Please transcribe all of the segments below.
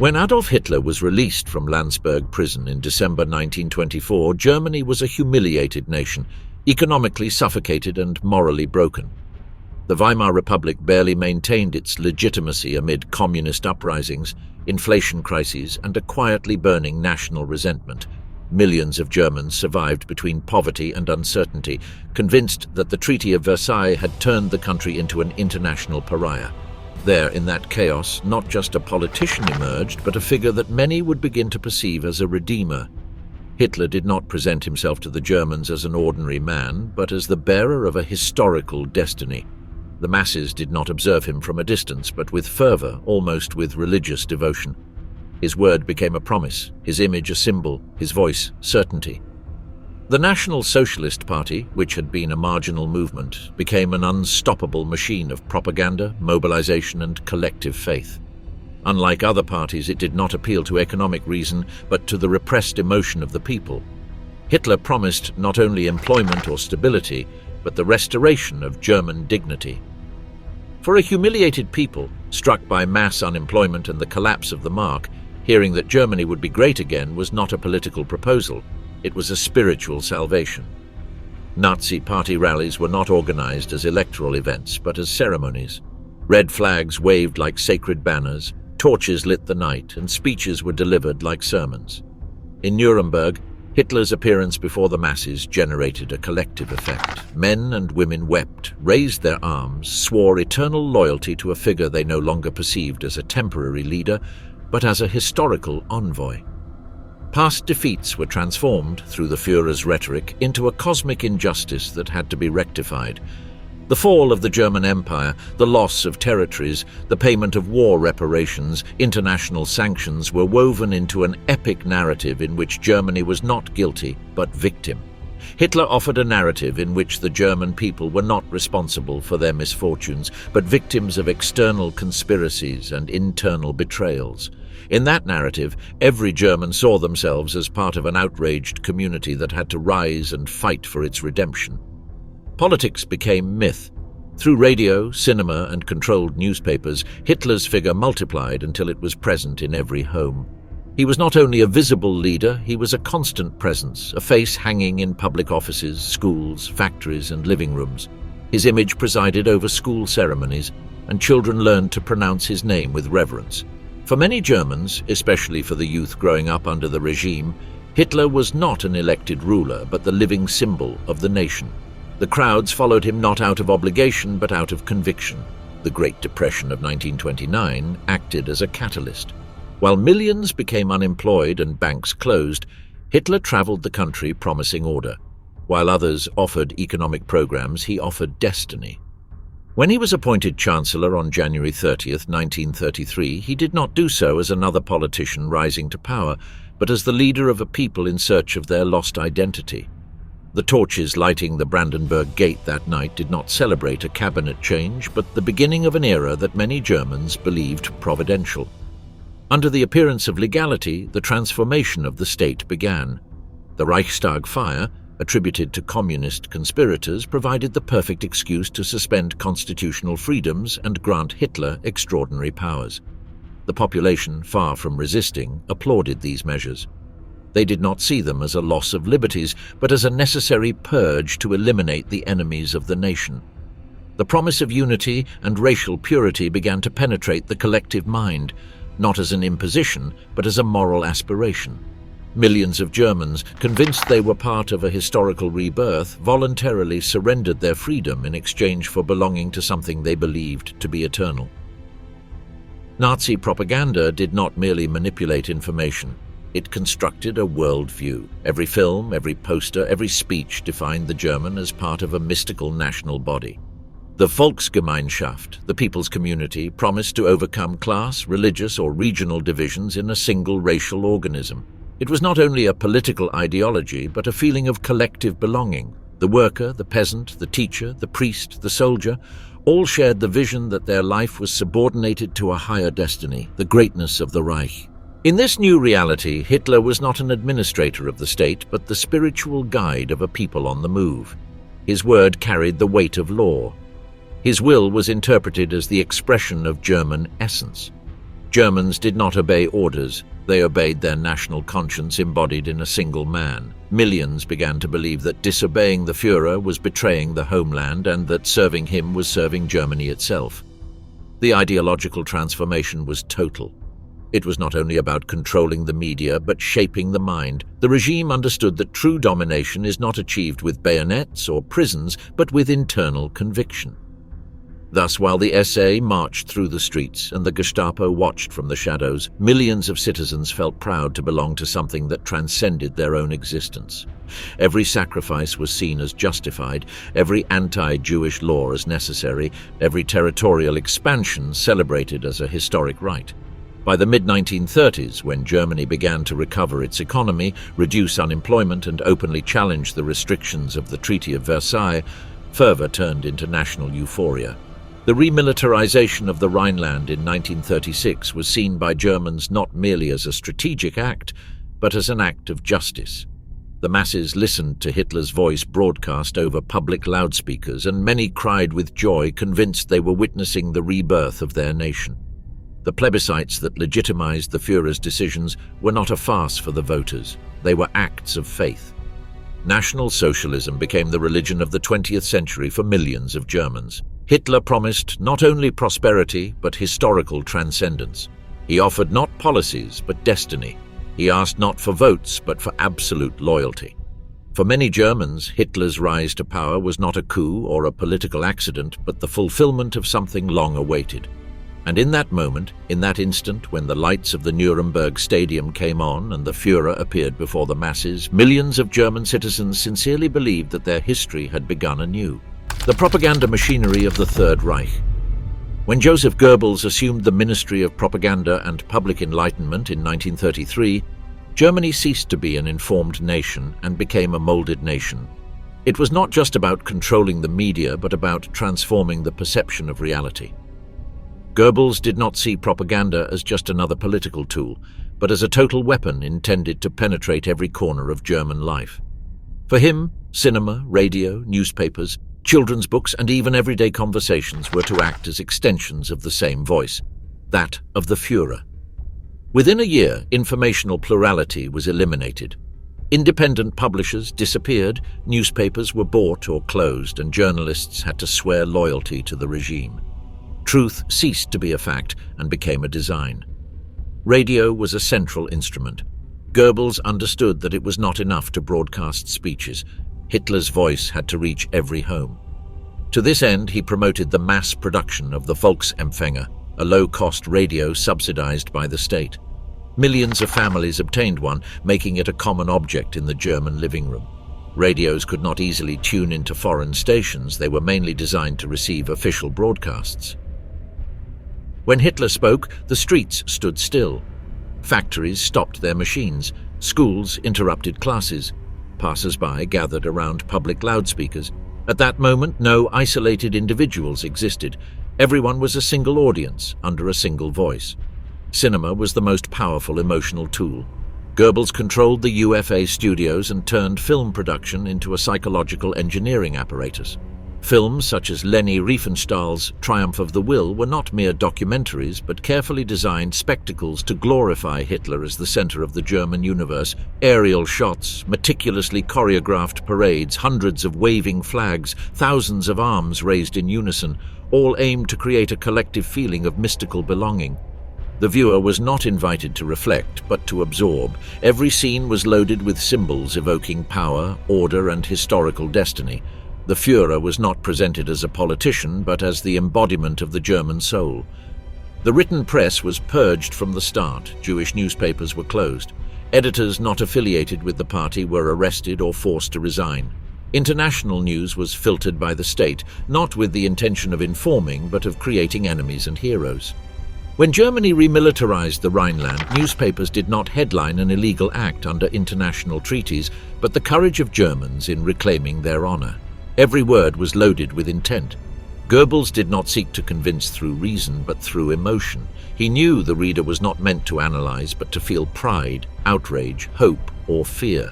When Adolf Hitler was released from Landsberg prison in December 1924, Germany was a humiliated nation, economically suffocated and morally broken. The Weimar Republic barely maintained its legitimacy amid communist uprisings, inflation crises, and a quietly burning national resentment. Millions of Germans survived between poverty and uncertainty, convinced that the Treaty of Versailles had turned the country into an international pariah. There, in that chaos, not just a politician emerged, but a figure that many would begin to perceive as a redeemer. Hitler did not present himself to the Germans as an ordinary man, but as the bearer of a historical destiny. The masses did not observe him from a distance, but with fervor, almost with religious devotion. His word became a promise, his image a symbol, his voice certainty. The National Socialist Party, which had been a marginal movement, became an unstoppable machine of propaganda, mobilization, and collective faith. Unlike other parties, it did not appeal to economic reason, but to the repressed emotion of the people. Hitler promised not only employment or stability, but the restoration of German dignity. For a humiliated people, struck by mass unemployment and the collapse of the mark, hearing that Germany would be great again was not a political proposal. It was a spiritual salvation. Nazi party rallies were not organized as electoral events, but as ceremonies. Red flags waved like sacred banners, torches lit the night, and speeches were delivered like sermons. In Nuremberg, Hitler's appearance before the masses generated a collective effect. Men and women wept, raised their arms, swore eternal loyalty to a figure they no longer perceived as a temporary leader, but as a historical envoy. Past defeats were transformed, through the Führer's rhetoric, into a cosmic injustice that had to be rectified. The fall of the German Empire, the loss of territories, the payment of war reparations, international sanctions were woven into an epic narrative in which Germany was not guilty, but victim. Hitler offered a narrative in which the German people were not responsible for their misfortunes, but victims of external conspiracies and internal betrayals. In that narrative, every German saw themselves as part of an outraged community that had to rise and fight for its redemption. Politics became myth. Through radio, cinema, and controlled newspapers, Hitler's figure multiplied until it was present in every home. He was not only a visible leader, he was a constant presence, a face hanging in public offices, schools, factories, and living rooms. His image presided over school ceremonies, and children learned to pronounce his name with reverence. For many Germans, especially for the youth growing up under the regime, Hitler was not an elected ruler, but the living symbol of the nation. The crowds followed him not out of obligation, but out of conviction. The Great Depression of 1929 acted as a catalyst. While millions became unemployed and banks closed, Hitler traveled the country promising order. While others offered economic programs, he offered destiny. When he was appointed Chancellor on January 30th, 1933, he did not do so as another politician rising to power, but as the leader of a people in search of their lost identity. The torches lighting the Brandenburg Gate that night did not celebrate a cabinet change, but the beginning of an era that many Germans believed providential. Under the appearance of legality, the transformation of the state began. The Reichstag fire, attributed to communist conspirators, provided the perfect excuse to suspend constitutional freedoms and grant Hitler extraordinary powers. The population, far from resisting, applauded these measures. They did not see them as a loss of liberties, but as a necessary purge to eliminate the enemies of the nation. The promise of unity and racial purity began to penetrate the collective mind, not as an imposition, but as a moral aspiration. Millions of Germans, convinced they were part of a historical rebirth, voluntarily surrendered their freedom in exchange for belonging to something they believed to be eternal. Nazi propaganda did not merely manipulate information. It constructed a worldview. Every film, every poster, every speech defined the German as part of a mystical national body. The Volksgemeinschaft, the people's community, promised to overcome class, religious, or regional divisions in a single racial organism. It was not only a political ideology, but a feeling of collective belonging. The worker, the peasant, the teacher, the priest, the soldier, all shared the vision that their life was subordinated to a higher destiny, the greatness of the Reich. In this new reality, Hitler was not an administrator of the state, but the spiritual guide of a people on the move. His word carried the weight of law. His will was interpreted as the expression of German essence. Germans did not obey orders, they obeyed their national conscience embodied in a single man. Millions began to believe that disobeying the Führer was betraying the homeland and that serving him was serving Germany itself. The ideological transformation was total. It was not only about controlling the media, but shaping the mind. The regime understood that true domination is not achieved with bayonets or prisons, but with internal conviction. Thus, while the SA marched through the streets and the Gestapo watched from the shadows, millions of citizens felt proud to belong to something that transcended their own existence. Every sacrifice was seen as justified, every anti-Jewish law as necessary, every territorial expansion celebrated as a historic right. By the mid-1930s, when Germany began to recover its economy, reduce unemployment and openly challenge the restrictions of the Treaty of Versailles, fervor turned into national euphoria. The remilitarization of the Rhineland in 1936 was seen by Germans not merely as a strategic act, but as an act of justice. The masses listened to Hitler's voice broadcast over public loudspeakers, and many cried with joy, convinced they were witnessing the rebirth of their nation. The plebiscites that legitimized the Führer's decisions were not a farce for the voters. They were acts of faith. National Socialism became the religion of the 20th century for millions of Germans. Hitler promised not only prosperity, but historical transcendence. He offered not policies, but destiny. He asked not for votes, but for absolute loyalty. For many Germans, Hitler's rise to power was not a coup or a political accident, but the fulfillment of something long awaited. And in that moment, in that instant, when the lights of the Nuremberg Stadium came on and the Führer appeared before the masses, millions of German citizens sincerely believed that their history had begun anew. The propaganda machinery of the Third Reich. When Joseph Goebbels assumed the Ministry of Propaganda and Public Enlightenment in 1933, Germany ceased to be an informed nation and became a molded nation. It was not just about controlling the media, but about transforming the perception of reality. Goebbels did not see propaganda as just another political tool, but as a total weapon intended to penetrate every corner of German life. For him, cinema, radio, newspapers, children's books, and even everyday conversations were to act as extensions of the same voice, that of the Führer. Within a year, informational plurality was eliminated. Independent publishers disappeared, newspapers were bought or closed, and journalists had to swear loyalty to the regime. Truth ceased to be a fact and became a design. Radio was a central instrument. Goebbels understood that it was not enough to broadcast speeches. Hitler's voice had to reach every home. To this end, he promoted the mass production of the Volksempfänger, a low-cost radio subsidized by the state. Millions of families obtained one, making it a common object in the German living room. Radios could not easily tune into foreign stations. They were mainly designed to receive official broadcasts. When Hitler spoke, the streets stood still. Factories stopped their machines. Schools interrupted classes. Passers-by gathered around public loudspeakers. At that moment, no isolated individuals existed. Everyone was a single audience, under a single voice. Cinema was the most powerful emotional tool. Goebbels controlled the UFA studios and turned film production into a psychological engineering apparatus. Films such as Leni Riefenstahl's Triumph of the Will were not mere documentaries, but carefully designed spectacles to glorify Hitler as the center of the German universe. Aerial shots, meticulously choreographed parades, hundreds of waving flags, thousands of arms raised in unison, all aimed to create a collective feeling of mystical belonging. The viewer was not invited to reflect, but to absorb. Every scene was loaded with symbols evoking power, order, and historical destiny. The Führer was not presented as a politician, but as the embodiment of the German soul. The written press was purged from the start. Jewish newspapers were closed. Editors not affiliated with the party were arrested or forced to resign. International news was filtered by the state, not with the intention of informing, but of creating enemies and heroes. When Germany remilitarized the Rhineland, newspapers did not headline an illegal act under international treaties, but the courage of Germans in reclaiming their honor. Every word was loaded with intent. Goebbels did not seek to convince through reason, but through emotion. He knew the reader was not meant to analyze, but to feel pride, outrage, hope, or fear.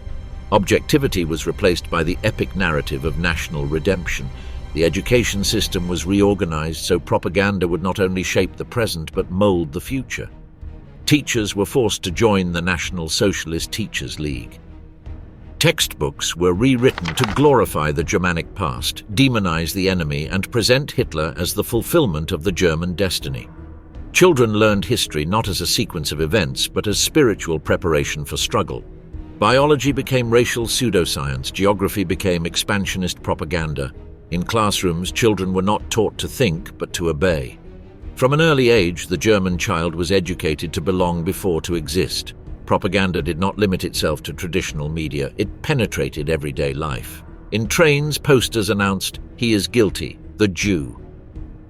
Objectivity was replaced by the epic narrative of national redemption. The education system was reorganized so propaganda would not only shape the present, but mold the future. Teachers were forced to join the National Socialist Teachers League. Textbooks were rewritten to glorify the Germanic past, demonize the enemy, and present Hitler as the fulfillment of the German destiny. Children learned history not as a sequence of events, but as spiritual preparation for struggle. Biology became racial pseudoscience, geography became expansionist propaganda. In classrooms, children were not taught to think, but to obey. From an early age, the German child was educated to belong before to exist. Propaganda did not limit itself to traditional media, it penetrated everyday life. In trains, posters announced, "He is guilty, the Jew."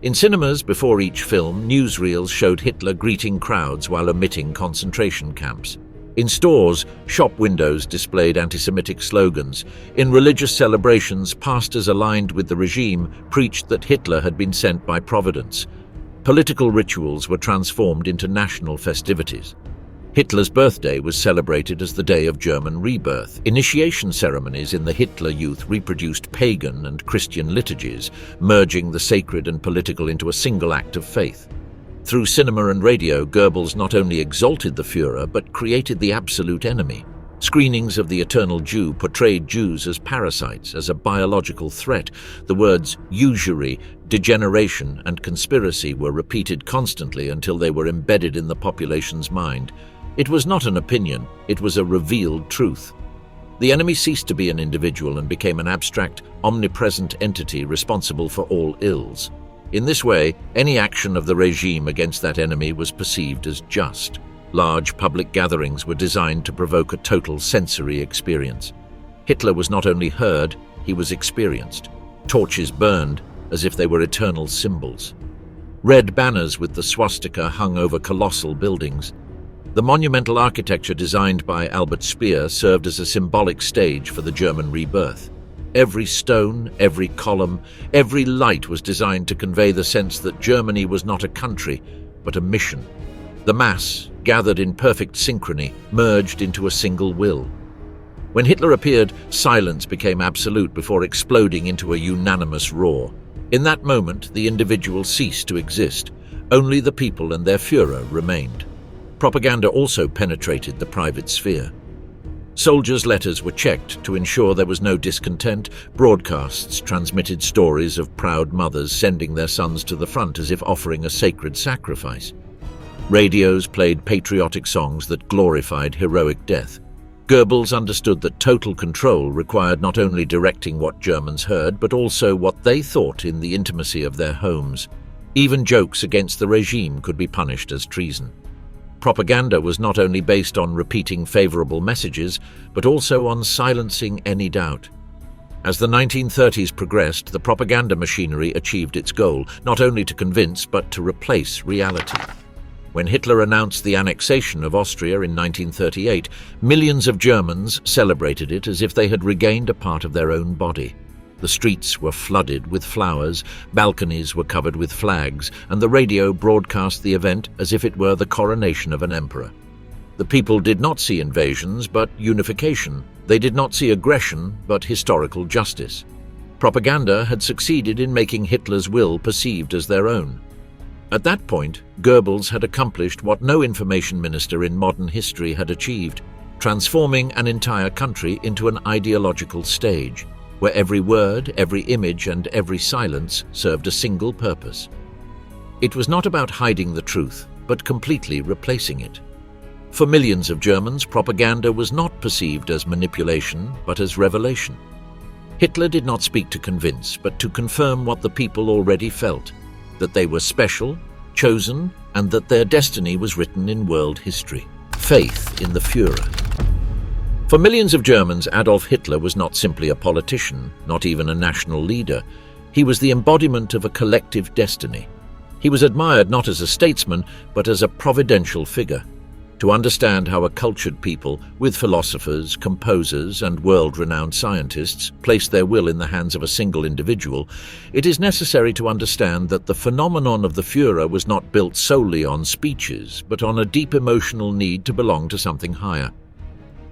In cinemas, before each film, newsreels showed Hitler greeting crowds while omitting concentration camps. In stores, shop windows displayed anti-Semitic slogans. In religious celebrations, pastors aligned with the regime preached that Hitler had been sent by Providence. Political rituals were transformed into national festivities. Hitler's birthday was celebrated as the day of German rebirth. Initiation ceremonies in the Hitler Youth reproduced pagan and Christian liturgies, merging the sacred and political into a single act of faith. Through cinema and radio, Goebbels not only exalted the Führer, but created the absolute enemy. Screenings of The Eternal Jew portrayed Jews as parasites, as a biological threat. The words usury, degeneration, and conspiracy were repeated constantly until they were embedded in the population's mind. It was not an opinion, it was a revealed truth. The enemy ceased to be an individual and became an abstract, omnipresent entity responsible for all ills. In this way, any action of the regime against that enemy was perceived as just. Large public gatherings were designed to provoke a total sensory experience. Hitler was not only heard, he was experienced. Torches burned as if they were eternal symbols. Red banners with the swastika hung over colossal buildings. The monumental architecture designed by Albert Speer served as a symbolic stage for the German rebirth. Every stone, every column, every light was designed to convey the sense that Germany was not a country, but a mission. The mass, gathered in perfect synchrony, merged into a single will. When Hitler appeared, silence became absolute before exploding into a unanimous roar. In that moment, the individual ceased to exist. Only the people and their Führer remained. Propaganda also penetrated the private sphere. Soldiers' letters were checked to ensure there was no discontent. Broadcasts transmitted stories of proud mothers sending their sons to the front as if offering a sacred sacrifice. Radios played patriotic songs that glorified heroic death. Goebbels understood that total control required not only directing what Germans heard, but also what they thought in the intimacy of their homes. Even jokes against the regime could be punished as treason. Propaganda was not only based on repeating favorable messages, but also on silencing any doubt. As the 1930s progressed, the propaganda machinery achieved its goal, not only to convince, but to replace reality. When Hitler announced the annexation of Austria in 1938, millions of Germans celebrated it as if they had regained a part of their own body. The streets were flooded with flowers, balconies were covered with flags, and the radio broadcast the event as if it were the coronation of an emperor. The people did not see invasions, but unification. They did not see aggression, but historical justice. Propaganda had succeeded in making Hitler's will perceived as their own. At that point, Goebbels had accomplished what no information minister in modern history had achieved, transforming an entire country into an ideological stage, where every word, every image, and every silence served a single purpose. It was not about hiding the truth, but completely replacing it. For millions of Germans, propaganda was not perceived as manipulation, but as revelation. Hitler did not speak to convince, but to confirm what the people already felt, that they were special, chosen, and that their destiny was written in world history. Faith in the Führer. For millions of Germans, Adolf Hitler was not simply a politician, not even a national leader. He was the embodiment of a collective destiny. He was admired not as a statesman, but as a providential figure. To understand how a cultured people, with philosophers, composers, and world-renowned scientists, placed their will in the hands of a single individual, it is necessary to understand that the phenomenon of the Führer was not built solely on speeches, but on a deep emotional need to belong to something higher.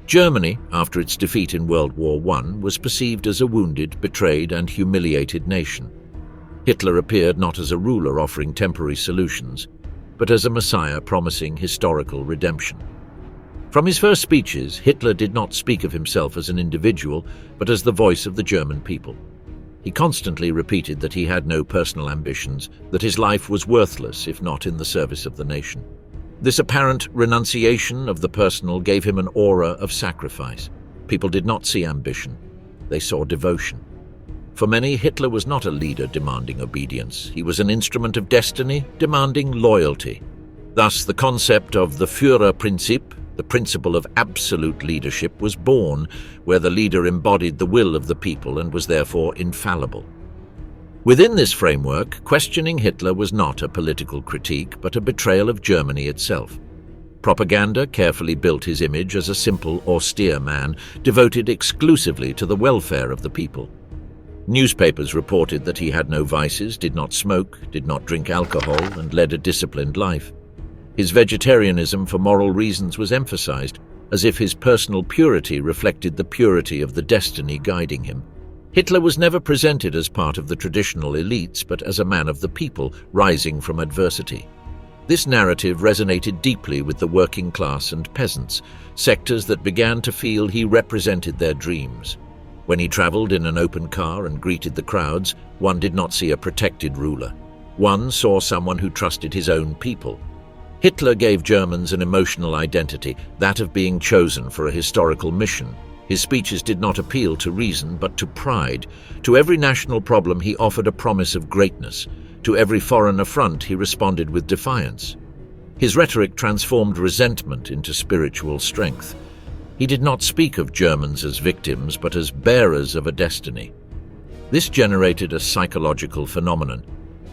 Germany, after its defeat in World War I, was perceived as a wounded, betrayed, and humiliated nation. Hitler appeared not as a ruler offering temporary solutions. but as a messiah promising historical redemption. From his first speeches, Hitler did not speak of himself as an individual, but as the voice of the German people. He constantly repeated that he had no personal ambitions, that his life was worthless if not in the service of the nation. This apparent renunciation of the personal gave him an aura of sacrifice. People did not see ambition, they saw devotion. For many, Hitler was not a leader demanding obedience. He was an instrument of destiny demanding loyalty. Thus, the concept of the Führerprinzip, the principle of absolute leadership, was born, where the leader embodied the will of the people and was therefore infallible. Within this framework, questioning Hitler was not a political critique, but a betrayal of Germany itself. Propaganda carefully built his image as a simple, austere man, devoted exclusively to the welfare of the people. Newspapers reported that he had no vices, did not smoke, did not drink alcohol, and led a disciplined life. His vegetarianism for moral reasons was emphasized, as if his personal purity reflected the purity of the destiny guiding him. Hitler was never presented as part of the traditional elites, but as a man of the people, rising from adversity. This narrative resonated deeply with the working class and peasants, sectors that began to feel he represented their dreams. When he traveled in an open car and greeted the crowds, one did not see a protected ruler. One saw someone who trusted his own people. Hitler gave Germans an emotional identity, that of being chosen for a historical mission. His speeches did not appeal to reason, but to pride. To every national problem he offered a promise of greatness. To every foreign affront he responded with defiance. His rhetoric transformed resentment into spiritual strength. He did not speak of Germans as victims, but as bearers of a destiny. This generated a psychological phenomenon.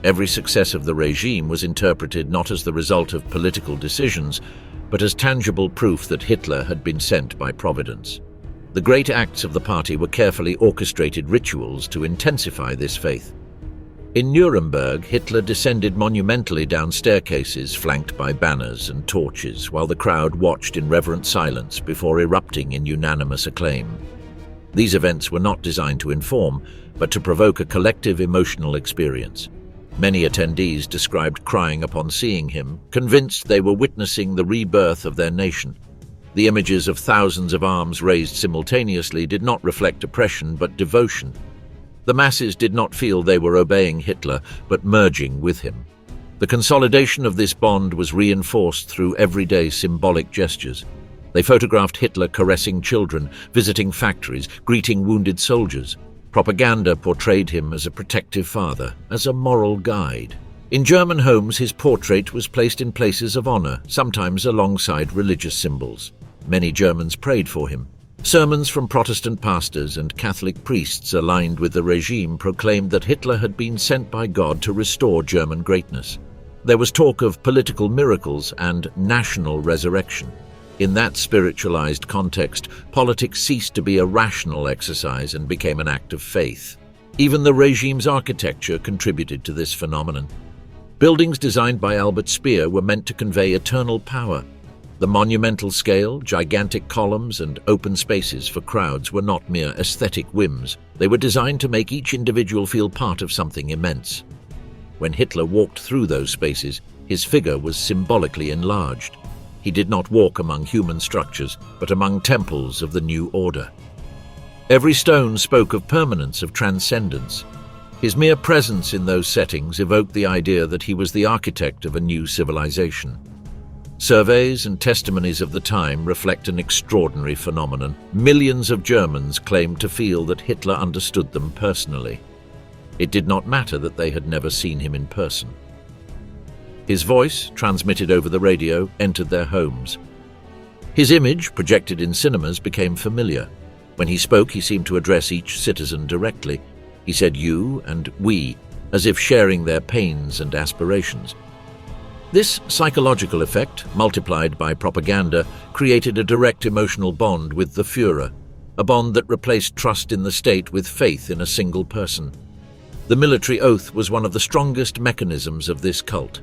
Every success of the regime was interpreted not as the result of political decisions, but as tangible proof that Hitler had been sent by Providence. The great acts of the party were carefully orchestrated rituals to intensify this faith. In Nuremberg, Hitler descended monumentally down staircases flanked by banners and torches, while the crowd watched in reverent silence before erupting in unanimous acclaim. These events were not designed to inform, but to provoke a collective emotional experience. Many attendees described crying upon seeing him, convinced they were witnessing the rebirth of their nation. The images of thousands of arms raised simultaneously did not reflect oppression but devotion. The masses did not feel they were obeying Hitler, but merging with him. The consolidation of this bond was reinforced through everyday symbolic gestures. They photographed Hitler caressing children, visiting factories, greeting wounded soldiers. Propaganda portrayed him as a protective father, as a moral guide. In German homes, his portrait was placed in places of honor, sometimes alongside religious symbols. Many Germans prayed for him. Sermons from Protestant pastors and Catholic priests aligned with the regime proclaimed that Hitler had been sent by God to restore German greatness. There was talk of political miracles and national resurrection. In that spiritualized context, politics ceased to be a rational exercise and became an act of faith. Even the regime's architecture contributed to this phenomenon. Buildings designed by Albert Speer were meant to convey eternal power. The monumental scale, gigantic columns, and open spaces for crowds were not mere aesthetic whims. They were designed to make each individual feel part of something immense. When Hitler walked through those spaces, his figure was symbolically enlarged. He did not walk among human structures, but among temples of the new order. Every stone spoke of permanence, of transcendence. His mere presence in those settings evoked the idea that he was the architect of a new civilization. Surveys and testimonies of the time reflect an extraordinary phenomenon. Millions of Germans claimed to feel that Hitler understood them personally. It did not matter that they had never seen him in person. His voice, transmitted over the radio, entered their homes. His image, projected in cinemas, became familiar. When he spoke, he seemed to address each citizen directly. He said you and we, as if sharing their pains and aspirations. This psychological effect, multiplied by propaganda, created a direct emotional bond with the Führer, a bond that replaced trust in the state with faith in a single person. The military oath was one of the strongest mechanisms of this cult.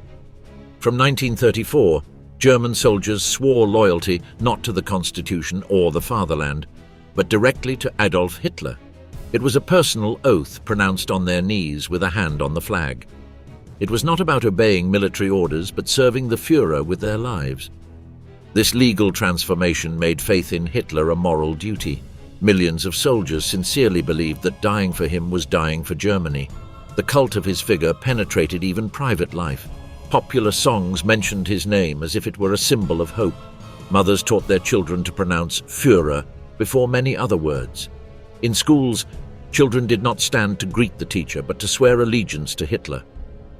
From 1934, German soldiers swore loyalty not to the Constitution or the fatherland, but directly to Adolf Hitler. It was a personal oath pronounced on their knees with a hand on the flag. It was not about obeying military orders, but serving the Führer with their lives. This legal transformation made faith in Hitler a moral duty. Millions of soldiers sincerely believed that dying for him was dying for Germany. The cult of his figure penetrated even private life. Popular songs mentioned his name as if it were a symbol of hope. Mothers taught their children to pronounce Führer before many other words. In schools, children did not stand to greet the teacher, but to swear allegiance to Hitler.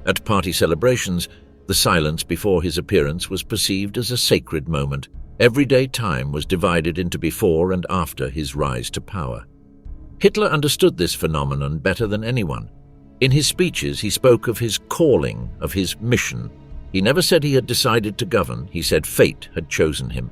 At party celebrations, the silence before his appearance was perceived as a sacred moment. Everyday time was divided into before and after his rise to power. Hitler understood this phenomenon better than anyone. In his speeches, he spoke of his calling, of his mission. He never said he had decided to govern, he said fate had chosen him.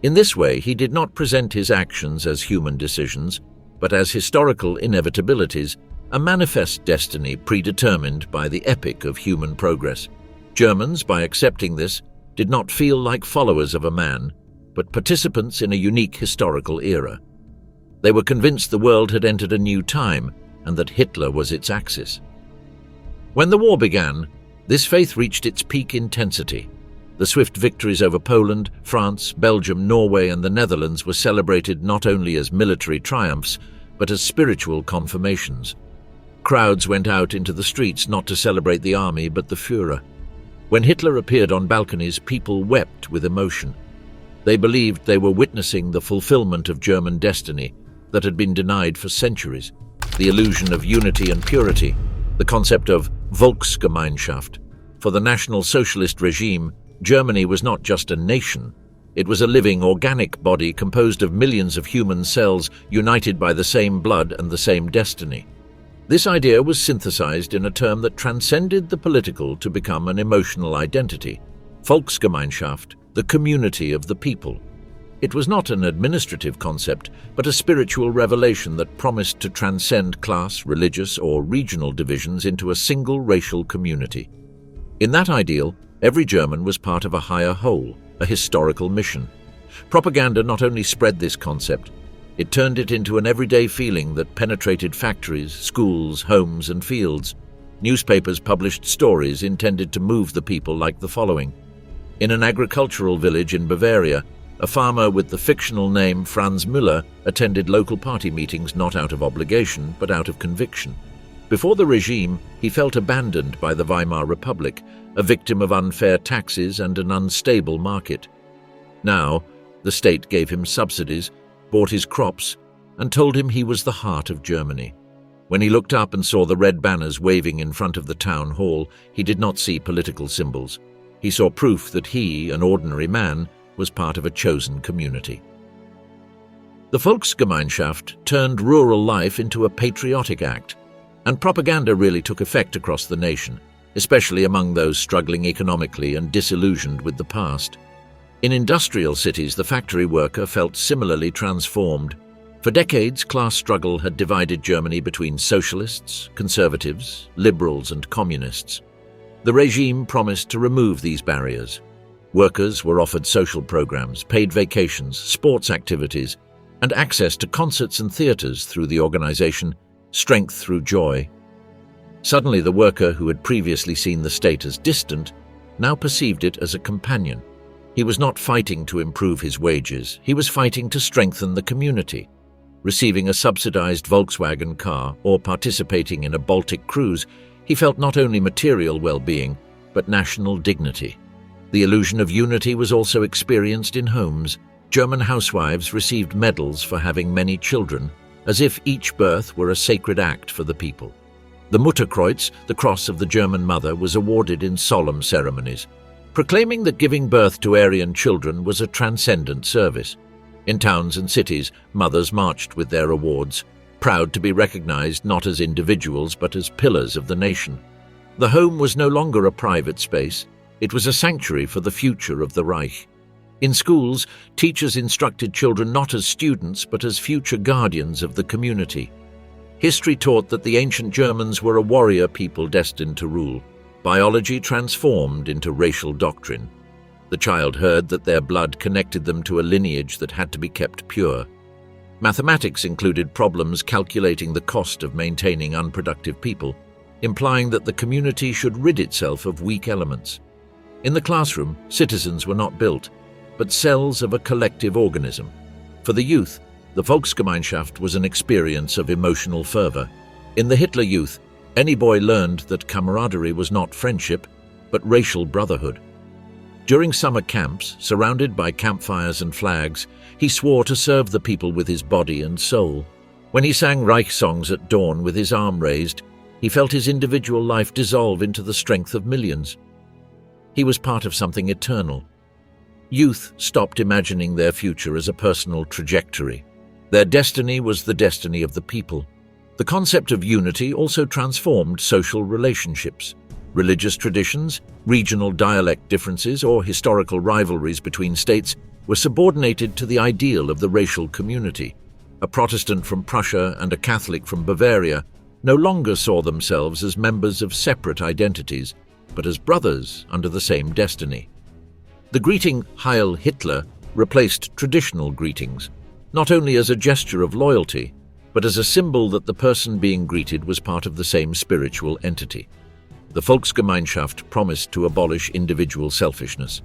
In this way, he did not present his actions as human decisions, but as historical inevitabilities, a manifest destiny predetermined by the epic of human progress. Germans, by accepting this, did not feel like followers of a man, but participants in a unique historical era. They were convinced the world had entered a new time, and that Hitler was its axis. When the war began, this faith reached its peak intensity. The swift victories over Poland, France, Belgium, Norway, and the Netherlands were celebrated not only as military triumphs, but as spiritual confirmations. Crowds went out into the streets not to celebrate the army, but the Führer. When Hitler appeared on balconies, people wept with emotion. They believed they were witnessing the fulfillment of German destiny that had been denied for centuries. The illusion of unity and purity, the concept of Volksgemeinschaft. For the National Socialist regime, Germany was not just a nation. It was a living, organic body composed of millions of human cells united by the same blood and the same destiny. This idea was synthesized in a term that transcended the political to become an emotional identity. Volksgemeinschaft, the community of the people. It was not an administrative concept, but a spiritual revelation that promised to transcend class, religious, or regional divisions into a single racial community. In that ideal, every German was part of a higher whole, a historical mission. Propaganda not only spread this concept, it turned it into an everyday feeling that penetrated factories, schools, homes, and fields. Newspapers published stories intended to move the people like the following. In an agricultural village in Bavaria, a farmer with the fictional name Franz Müller attended local party meetings not out of obligation, but out of conviction. Before the regime, he felt abandoned by the Weimar Republic, a victim of unfair taxes and an unstable market. Now, the state gave him subsidies, bought his crops, and told him he was the heart of Germany. When he looked up and saw the red banners waving in front of the town hall, he did not see political symbols. He saw proof that he, an ordinary man, was part of a chosen community. The Volksgemeinschaft turned rural life into a patriotic act, and propaganda really took effect across the nation, especially among those struggling economically and disillusioned with the past. In industrial cities, the factory worker felt similarly transformed. For decades, class struggle had divided Germany between socialists, conservatives, liberals, and communists. The regime promised to remove these barriers. Workers were offered social programs, paid vacations, sports activities, and access to concerts and theaters through the organization, Strength Through Joy. Suddenly, the worker who had previously seen the state as distant now perceived it as a companion. He was not fighting to improve his wages, he was fighting to strengthen the community. Receiving a subsidized Volkswagen car or participating in a Baltic cruise, he felt not only material well-being, but national dignity. The illusion of unity was also experienced in homes. German housewives received medals for having many children, as if each birth were a sacred act for the people. The Mutterkreuz, the cross of the German mother, was awarded in solemn ceremonies, proclaiming that giving birth to Aryan children was a transcendent service. In towns and cities, mothers marched with their awards, proud to be recognized not as individuals but as pillars of the nation. The home was no longer a private space, it was a sanctuary for the future of the Reich. In schools, teachers instructed children not as students but as future guardians of the community. History taught that the ancient Germans were a warrior people destined to rule. Biology transformed into racial doctrine. The child heard that their blood connected them to a lineage that had to be kept pure. Mathematics included problems calculating the cost of maintaining unproductive people. implying that the community should rid itself of weak elements. In the classroom, citizens were not built, but cells of a collective organism. For the youth, the Volksgemeinschaft was an experience of emotional fervor. In the Hitler Youth, any boy learned that camaraderie was not friendship, but racial brotherhood. During summer camps, surrounded by campfires and flags, he swore to serve the people with his body and soul. When he sang Reich songs at dawn with his arm raised, he felt his individual life dissolve into the strength of millions. He was part of something eternal. Youth stopped imagining their future as a personal trajectory. Their destiny was the destiny of the people. The concept of unity also transformed social relationships. Religious traditions, regional dialect differences, or historical rivalries between states were subordinated to the ideal of the racial community. A Protestant from Prussia and a Catholic from Bavaria no longer saw themselves as members of separate identities, but as brothers under the same destiny. The greeting Heil Hitler replaced traditional greetings, not only as a gesture of loyalty, but as a symbol that the person being greeted was part of the same spiritual entity. The Volksgemeinschaft promised to abolish individual selfishness.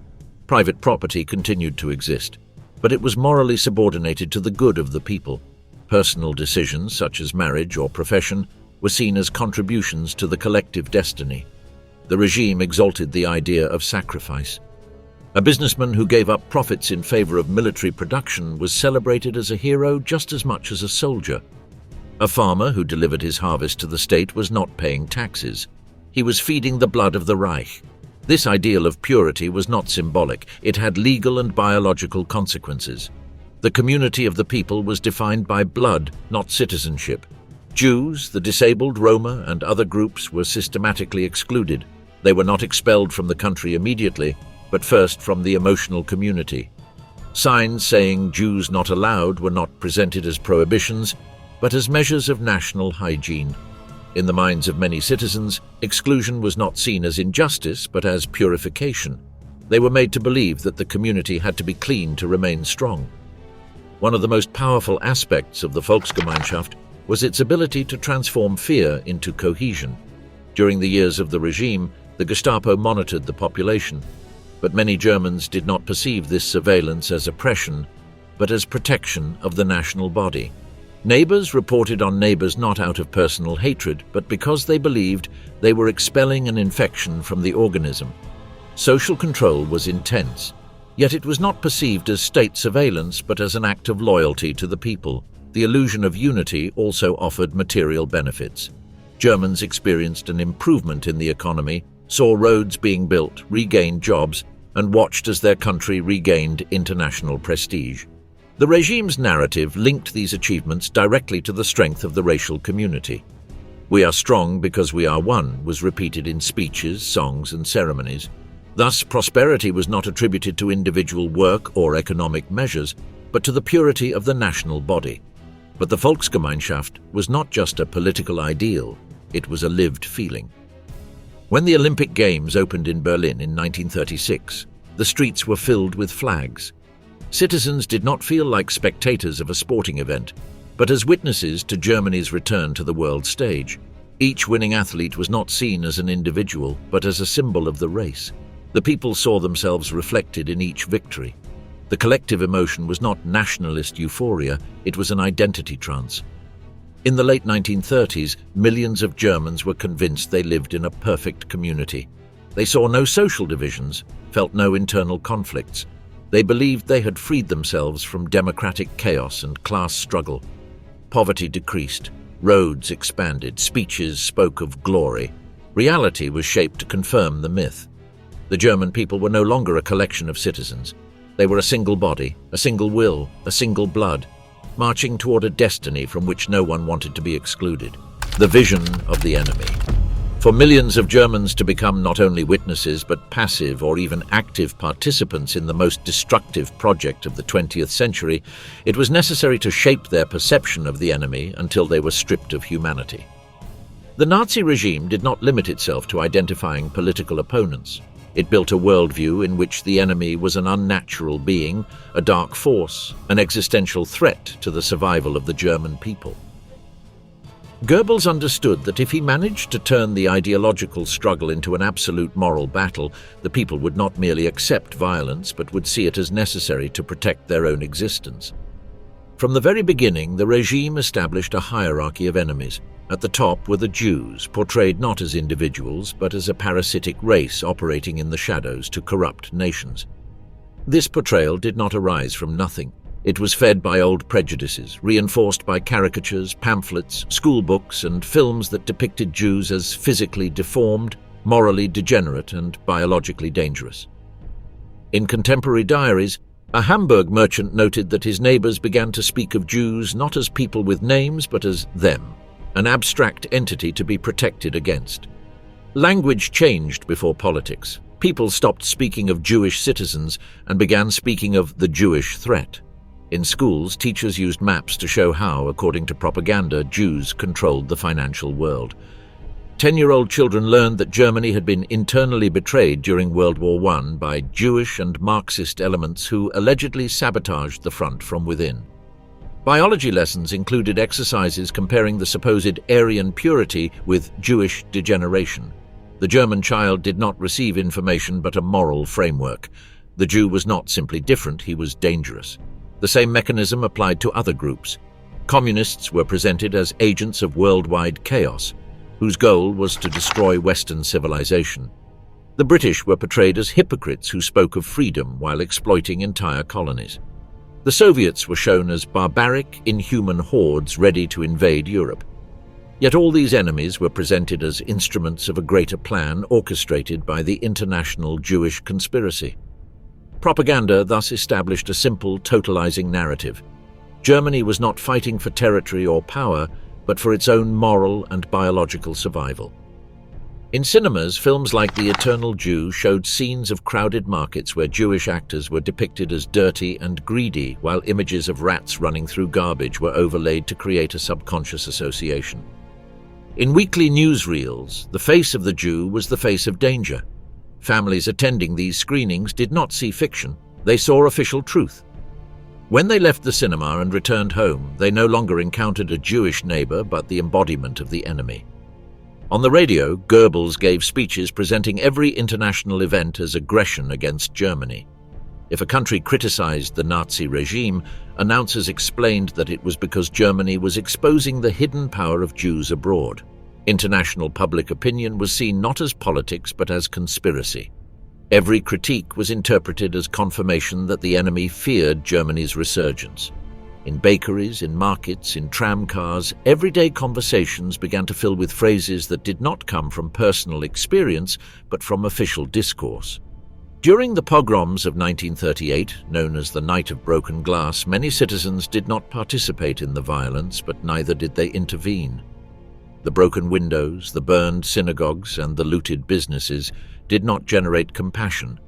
Private property continued to exist, but it was morally subordinated to the good of the people. Personal decisions, such as marriage or profession, were seen as contributions to the collective destiny. The regime exalted the idea of sacrifice. A businessman who gave up profits in favor of military production was celebrated as a hero just as much as a soldier. A farmer who delivered his harvest to the state was not paying taxes. He was feeding the blood of the Reich. This ideal of purity was not symbolic. It had legal and biological consequences. The community of the people was defined by blood, not citizenship. Jews, the disabled, Roma, and other groups were systematically excluded. They were not expelled from the country immediately, but first from the emotional community. Signs saying Jews not allowed were not presented as prohibitions, but as measures of national hygiene. In the minds of many citizens, exclusion was not seen as injustice, but as purification. They were made to believe that the community had to be clean to remain strong. One of the most powerful aspects of the Volksgemeinschaft was its ability to transform fear into cohesion. During the years of the regime, the Gestapo monitored the population, but many Germans did not perceive this surveillance as oppression, but as protection of the national body. Neighbors reported on neighbors not out of personal hatred, but because they believed they were expelling an infection from the organism. Social control was intense, yet it was not perceived as state surveillance, but as an act of loyalty to the people. The illusion of unity also offered material benefits. Germans experienced an improvement in the economy, saw roads being built, regained jobs, and watched as their country regained international prestige. The regime's narrative linked these achievements directly to the strength of the racial community. "We are strong because we are one" was repeated in speeches, songs, and ceremonies. Thus, prosperity was not attributed to individual work or economic measures, but to the purity of the national body. But the Volksgemeinschaft was not just a political ideal, it was a lived feeling. When the Olympic Games opened in Berlin in 1936, the streets were filled with flags. Citizens did not feel like spectators of a sporting event, but as witnesses to Germany's return to the world stage. Each winning athlete was not seen as an individual, but as a symbol of the race. The people saw themselves reflected in each victory. The collective emotion was not nationalist euphoria, it was an identity trance. In the late 1930s, millions of Germans were convinced they lived in a perfect community. They saw no social divisions, felt no internal conflicts. They believed they had freed themselves from democratic chaos and class struggle. Poverty decreased, roads expanded, speeches spoke of glory. Reality was shaped to confirm the myth. The German people were no longer a collection of citizens. They were a single body, a single will, a single blood, marching toward a destiny from which no one wanted to be excluded. The vision of the enemy. For millions of Germans to become not only witnesses but passive or even active participants in the most destructive project of the 20th century, it was necessary to shape their perception of the enemy until they were stripped of humanity. The Nazi regime did not limit itself to identifying political opponents. It built a worldview in which the enemy was an unnatural being, a dark force, an existential threat to the survival of the German people. Goebbels understood that if he managed to turn the ideological struggle into an absolute moral battle, the people would not merely accept violence but would see it as necessary to protect their own existence. From the very beginning, the regime established a hierarchy of enemies. At the top were the Jews, portrayed not as individuals but as a parasitic race operating in the shadows to corrupt nations. This portrayal did not arise from nothing. It was fed by old prejudices, reinforced by caricatures, pamphlets, school books, and films that depicted Jews as physically deformed, morally degenerate, and biologically dangerous. In contemporary diaries, a Hamburg merchant noted that his neighbors began to speak of Jews not as people with names but as them, an abstract entity to be protected against. Language changed before politics. People stopped speaking of Jewish citizens and began speaking of the Jewish threat. In schools, teachers used maps to show how, according to propaganda, Jews controlled the financial world. 10-year-old children learned that Germany had been internally betrayed during World War I by Jewish and Marxist elements who allegedly sabotaged the front from within. Biology lessons included exercises comparing the supposed Aryan purity with Jewish degeneration. The German child did not receive information but a moral framework. The Jew was not simply different, he was dangerous. The same mechanism applied to other groups. Communists were presented as agents of worldwide chaos, whose goal was to destroy Western civilization. The British were portrayed as hypocrites who spoke of freedom while exploiting entire colonies. The Soviets were shown as barbaric, inhuman hordes ready to invade Europe. Yet all these enemies were presented as instruments of a greater plan orchestrated by the international Jewish conspiracy. Propaganda thus established a simple, totalizing narrative. Germany was not fighting for territory or power, but for its own moral and biological survival. In cinemas, films like The Eternal Jew showed scenes of crowded markets where Jewish actors were depicted as dirty and greedy, while images of rats running through garbage were overlaid to create a subconscious association. In weekly newsreels, the face of the Jew was the face of danger. Families attending these screenings did not see fiction, they saw official truth. When they left the cinema and returned home, they no longer encountered a Jewish neighbor but the embodiment of the enemy. On the radio, Goebbels gave speeches presenting every international event as aggression against Germany. If a country criticized the Nazi regime, announcers explained that it was because Germany was exposing the hidden power of Jews abroad. International public opinion was seen not as politics but as conspiracy. Every critique was interpreted as confirmation that the enemy feared Germany's resurgence. In bakeries, in markets, in tramcars, everyday conversations began to fill with phrases that did not come from personal experience but from official discourse. During the pogroms of 1938, known as the Night of Broken Glass, many citizens did not participate in the violence, but neither did they intervene. The broken windows, the burned synagogues, and the looted businesses did not generate compassion,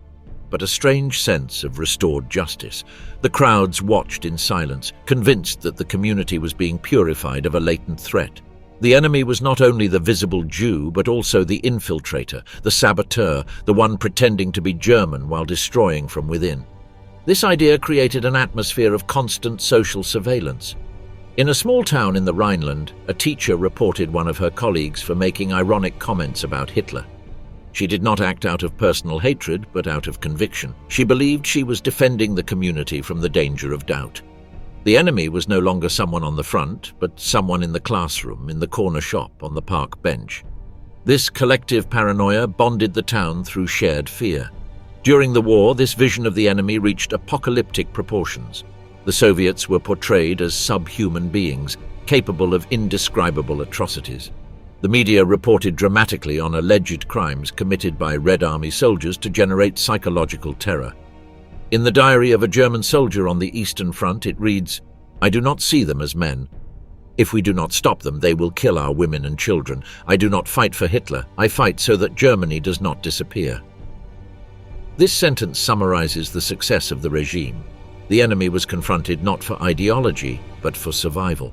but a strange sense of restored justice. The crowds watched in silence, convinced that the community was being purified of a latent threat. The enemy was not only the visible Jew, but also the infiltrator, the saboteur, the one pretending to be German while destroying from within. This idea created an atmosphere of constant social surveillance. In a small town in the Rhineland, a teacher reported one of her colleagues for making ironic comments about Hitler. She did not act out of personal hatred, but out of conviction. She believed she was defending the community from the danger of doubt. The enemy was no longer someone on the front, but someone in the classroom, in the corner shop, on the park bench. This collective paranoia bonded the town through shared fear. During the war, this vision of the enemy reached apocalyptic proportions. The Soviets were portrayed as subhuman beings, capable of indescribable atrocities. The media reported dramatically on alleged crimes committed by Red Army soldiers to generate psychological terror. In the diary of a German soldier on the Eastern Front, it reads, "I do not see them as men. If we do not stop them, they will kill our women and children. I do not fight for Hitler. I fight so that Germany does not disappear." This sentence summarizes the success of the regime. The enemy was confronted not for ideology, but for survival.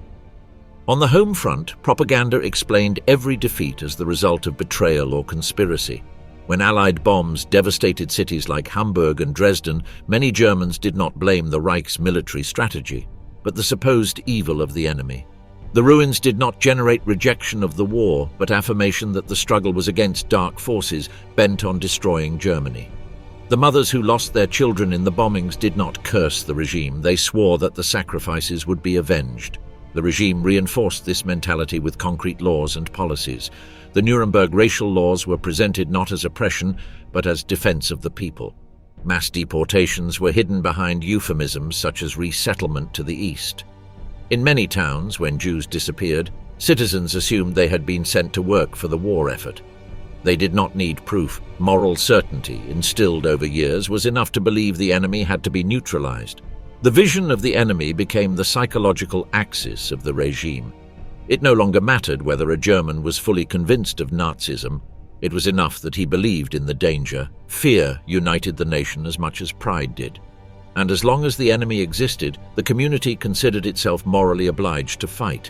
On the home front, propaganda explained every defeat as the result of betrayal or conspiracy. When Allied bombs devastated cities like Hamburg and Dresden, many Germans did not blame the Reich's military strategy, but the supposed evil of the enemy. The ruins did not generate rejection of the war, but affirmation that the struggle was against dark forces bent on destroying Germany. The mothers who lost their children in the bombings did not curse the regime. They swore that the sacrifices would be avenged. The regime reinforced this mentality with concrete laws and policies. The Nuremberg racial laws were presented not as oppression, but as defense of the people. Mass deportations were hidden behind euphemisms such as resettlement to the east. In many towns, when Jews disappeared, citizens assumed they had been sent to work for the war effort. They did not need proof. Moral certainty, instilled over years, was enough to believe the enemy had to be neutralized. The vision of the enemy became the psychological axis of the regime. It no longer mattered whether a German was fully convinced of Nazism. It was enough that he believed in the danger. Fear united the nation as much as pride did. And as long as the enemy existed, the community considered itself morally obliged to fight.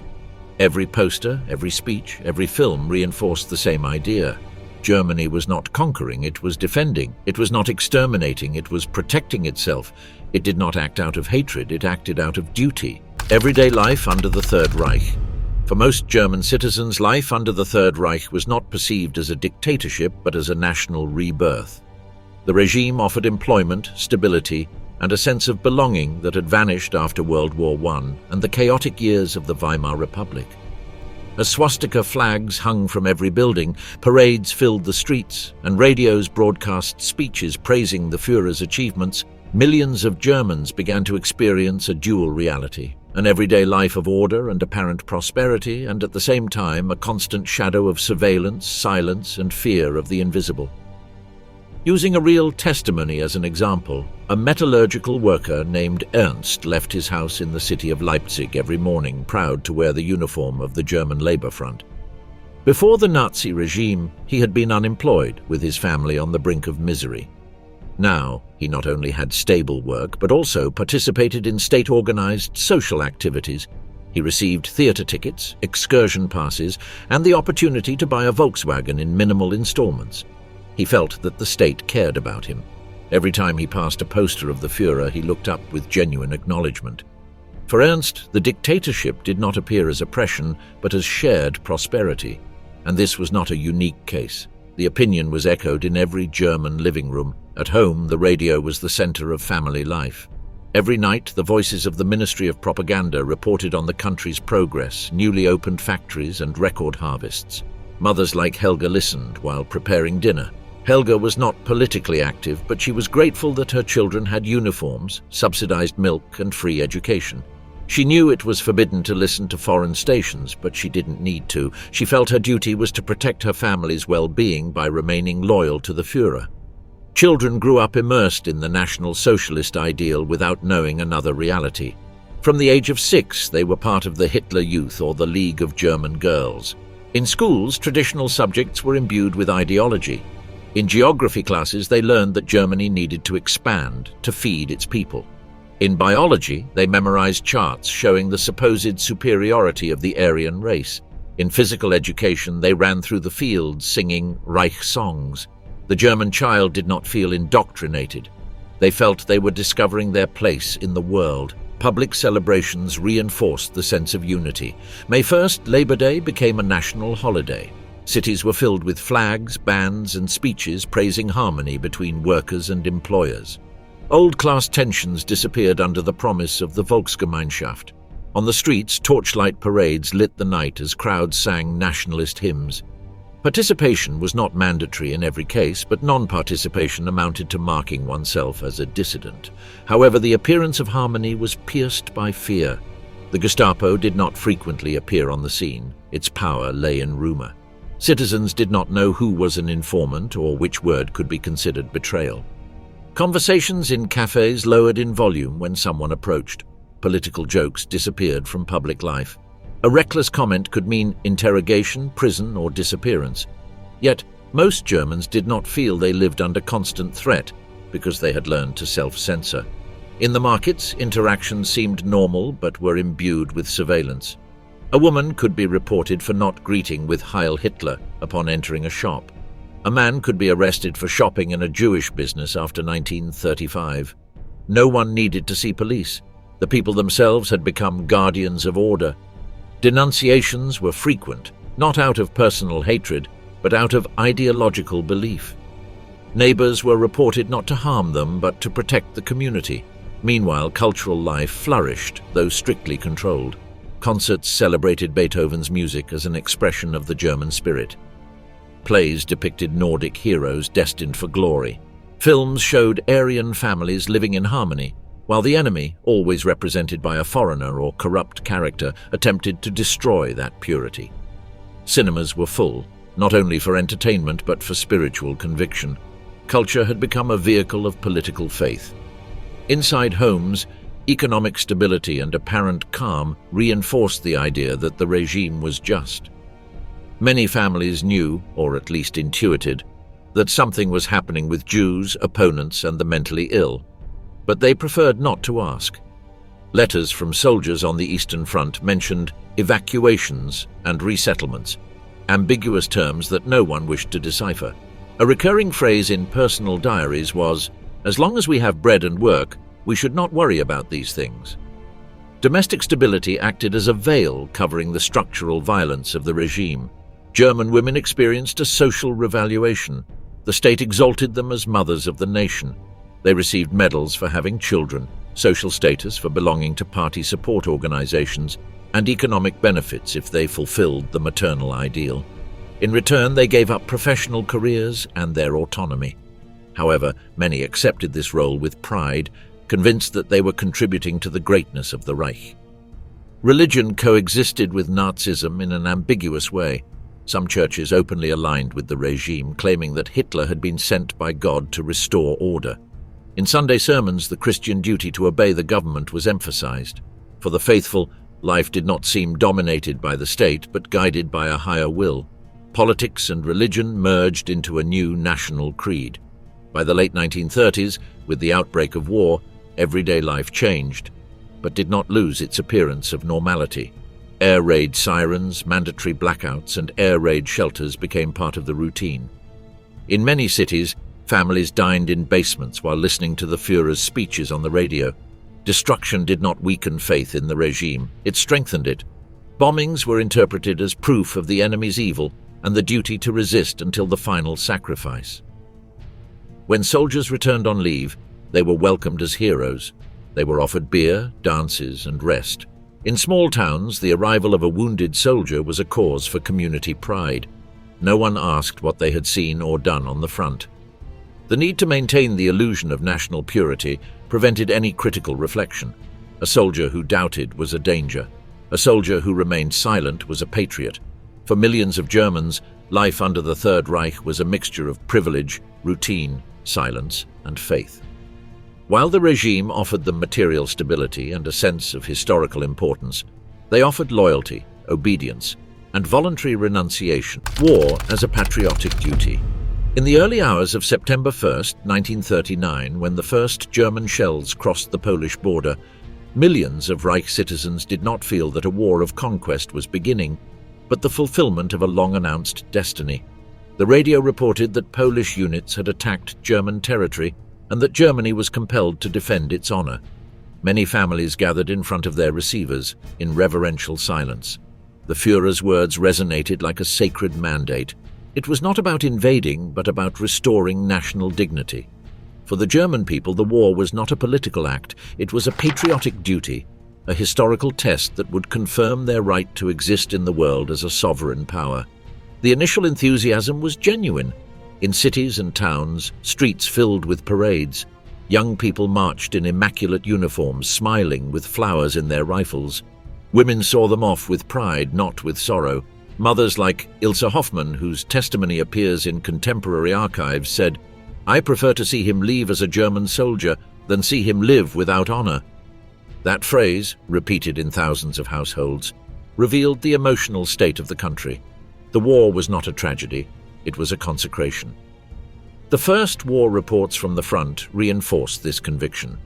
Every poster, every speech, every film reinforced the same idea. Germany was not conquering, it was defending. It was not exterminating, it was protecting itself. It did not act out of hatred, it acted out of duty. Everyday life under the Third Reich. For most German citizens, life under the Third Reich was not perceived as a dictatorship, but as a national rebirth. The regime offered employment, stability, and a sense of belonging that had vanished after World War I and the chaotic years of the Weimar Republic. As swastika flags hung from every building, parades filled the streets, and radios broadcast speeches praising the Führer's achievements, millions of Germans began to experience a dual reality, an everyday life of order and apparent prosperity, and at the same time a constant shadow of surveillance, silence, and fear of the invisible. Using a real testimony as an example, a metallurgical worker named Ernst left his house in the city of Leipzig every morning, proud to wear the uniform of the German Labour Front. Before the Nazi regime, he had been unemployed, with his family on the brink of misery. Now, he not only had stable work, but also participated in state-organized social activities. He received theatre tickets, excursion passes, and the opportunity to buy a Volkswagen in minimal installments. He felt that the state cared about him. Every time he passed a poster of the Führer, he looked up with genuine acknowledgement. For Ernst, the dictatorship did not appear as oppression, but as shared prosperity. And this was not a unique case. The opinion was echoed in every German living room. At home, the radio was the center of family life. Every night, the voices of the Ministry of Propaganda reported on the country's progress, newly opened factories, and record harvests. Mothers like Helga listened while preparing dinner. Helga was not politically active, but she was grateful that her children had uniforms, subsidized milk, and free education. She knew it was forbidden to listen to foreign stations, but she didn't need to. She felt her duty was to protect her family's well-being by remaining loyal to the Führer. Children grew up immersed in the National Socialist ideal without knowing another reality. From the age of 6, they were part of the Hitler Youth or the League of German Girls. In schools, traditional subjects were imbued with ideology. In geography classes, they learned that Germany needed to expand to feed its people. In biology, they memorized charts showing the supposed superiority of the Aryan race. In physical education, they ran through the fields singing Reich songs. The German child did not feel indoctrinated. They felt they were discovering their place in the world. Public celebrations reinforced the sense of unity. May 1st, Labor Day, became a national holiday. Cities were filled with flags, bands, and speeches praising harmony between workers and employers. Old-class tensions disappeared under the promise of the Volksgemeinschaft. On the streets, torchlight parades lit the night as crowds sang nationalist hymns. Participation was not mandatory in every case, but non-participation amounted to marking oneself as a dissident. However, the appearance of harmony was pierced by fear. The Gestapo did not frequently appear on the scene. Its power lay in rumor. Citizens did not know who was an informant or which word could be considered betrayal. Conversations in cafes lowered in volume when someone approached. Political jokes disappeared from public life. A reckless comment could mean interrogation, prison, or disappearance. Yet, most Germans did not feel they lived under constant threat because they had learned to self-censor. In the markets, interactions seemed normal but were imbued with surveillance. A woman could be reported for not greeting with Heil Hitler upon entering a shop. A man could be arrested for shopping in a Jewish business after 1935. No one needed to see police. The people themselves had become guardians of order. Denunciations were frequent, not out of personal hatred, but out of ideological belief. Neighbors were reported not to harm them, but to protect the community. Meanwhile, cultural life flourished, though strictly controlled. Concerts celebrated Beethoven's music as an expression of the German spirit. Plays depicted Nordic heroes destined for glory. Films showed Aryan families living in harmony, while the enemy, always represented by a foreigner or corrupt character, attempted to destroy that purity. Cinemas were full, not only for entertainment but for spiritual conviction. Culture had become a vehicle of political faith. Inside homes, economic stability and apparent calm reinforced the idea that the regime was just. Many families knew, or at least intuited, that something was happening with Jews, opponents, and the mentally ill, but they preferred not to ask. Letters from soldiers on the Eastern Front mentioned evacuations and resettlements, ambiguous terms that no one wished to decipher. A recurring phrase in personal diaries was, "As long as we have bread and work, we should not worry about these things." Domestic stability acted as a veil covering the structural violence of the regime. German women experienced a social revaluation. The state exalted them as mothers of the nation. They received medals for having children, social status for belonging to party support organizations, and economic benefits if they fulfilled the maternal ideal. In return, they gave up professional careers and their autonomy. However, many accepted this role with pride, convinced that they were contributing to the greatness of the Reich. Religion coexisted with Nazism in an ambiguous way. Some churches openly aligned with the regime, claiming that Hitler had been sent by God to restore order. In Sunday sermons, the Christian duty to obey the government was emphasized. For the faithful, life did not seem dominated by the state, but guided by a higher will. Politics and religion merged into a new national creed. By the late 1930s, with the outbreak of war, everyday life changed, but did not lose its appearance of normality. Air raid sirens, mandatory blackouts, and air raid shelters became part of the routine. In many cities, families dined in basements while listening to the Führer's speeches on the radio. Destruction did not weaken faith in the regime, it strengthened it. Bombings were interpreted as proof of the enemy's evil and the duty to resist until the final sacrifice. When soldiers returned on leave, they were welcomed as heroes. They were offered beer, dances, and rest. In small towns, the arrival of a wounded soldier was a cause for community pride. No one asked what they had seen or done on the front. The need to maintain the illusion of national purity prevented any critical reflection. A soldier who doubted was a danger. A soldier who remained silent was a patriot. For millions of Germans, life under the Third Reich was a mixture of privilege, routine, silence, and faith. While the regime offered them material stability and a sense of historical importance, they offered loyalty, obedience, and voluntary renunciation, war as a patriotic duty. In the early hours of September 1, 1939, when the first German shells crossed the Polish border, millions of Reich citizens did not feel that a war of conquest was beginning, but the fulfillment of a long-announced destiny. The radio reported that Polish units had attacked German territory and that Germany was compelled to defend its honor. Many families gathered in front of their receivers in reverential silence. The Führer's words resonated like a sacred mandate. It was not about invading, but about restoring national dignity. For the German people, the war was not a political act. It was a patriotic duty, a historical test that would confirm their right to exist in the world as a sovereign power. The initial enthusiasm was genuine. In cities and towns, streets filled with parades. Young people marched in immaculate uniforms, smiling with flowers in their rifles. Women saw them off with pride, not with sorrow. Mothers like Ilse Hoffmann, whose testimony appears in contemporary archives, said, "I prefer to see him leave as a German soldier than see him live without honor." That phrase, repeated in thousands of households, revealed the emotional state of the country. The war was not a tragedy. It was a consecration. The first war reports from the front reinforced this conviction.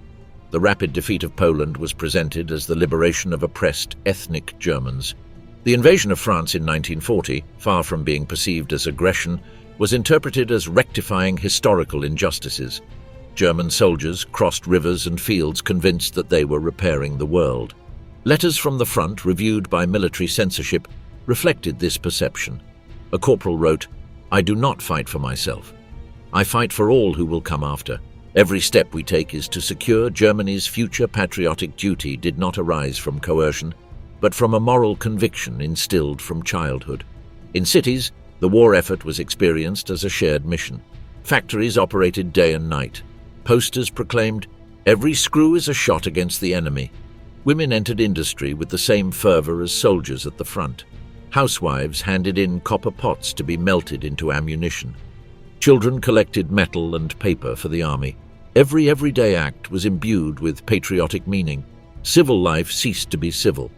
The rapid defeat of Poland was presented as the liberation of oppressed ethnic Germans. The invasion of France in 1940, far from being perceived as aggression, was interpreted as rectifying historical injustices. German soldiers crossed rivers and fields convinced that they were repairing the world. Letters from the front, reviewed by military censorship, reflected this perception. A corporal wrote, "I do not fight for myself. I fight for all who will come after. Every step we take is to secure Germany's future patriotic duty did not arise from coercion, but from a moral conviction instilled from childhood." In cities, the war effort was experienced as a shared mission. Factories operated day and night. Posters proclaimed, "Every screw is a shot against the enemy." Women entered industry with the same fervor as soldiers at the front. Housewives handed in copper pots to be melted into ammunition. Children collected metal and paper for the army. Every everyday act was imbued with patriotic meaning. Civil life ceased to be civil.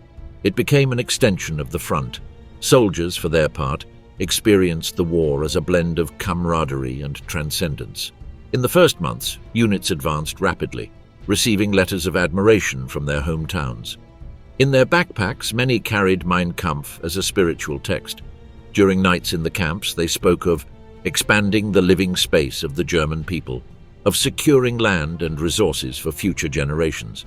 It became an extension of the front. Soldiers, for their part, experienced the war as a blend of camaraderie and transcendence. In the first months, units advanced rapidly, receiving letters of admiration from their hometowns. In their backpacks, many carried Mein Kampf as a spiritual text. During nights in the camps, they spoke of expanding the living space of the German people, of securing land and resources for future generations.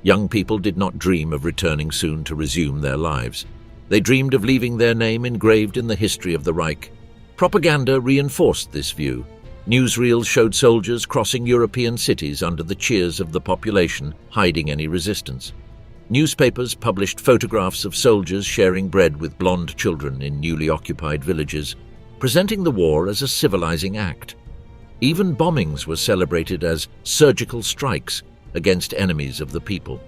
Young people did not dream of returning soon to resume their lives. They dreamed of leaving their name engraved in the history of the Reich. Propaganda reinforced this view. Newsreels showed soldiers crossing European cities under the cheers of the population, hiding any resistance. Newspapers published photographs of soldiers sharing bread with blonde children in newly occupied villages, presenting the war as a civilizing act. Even bombings were celebrated as surgical strikes against enemies of the people.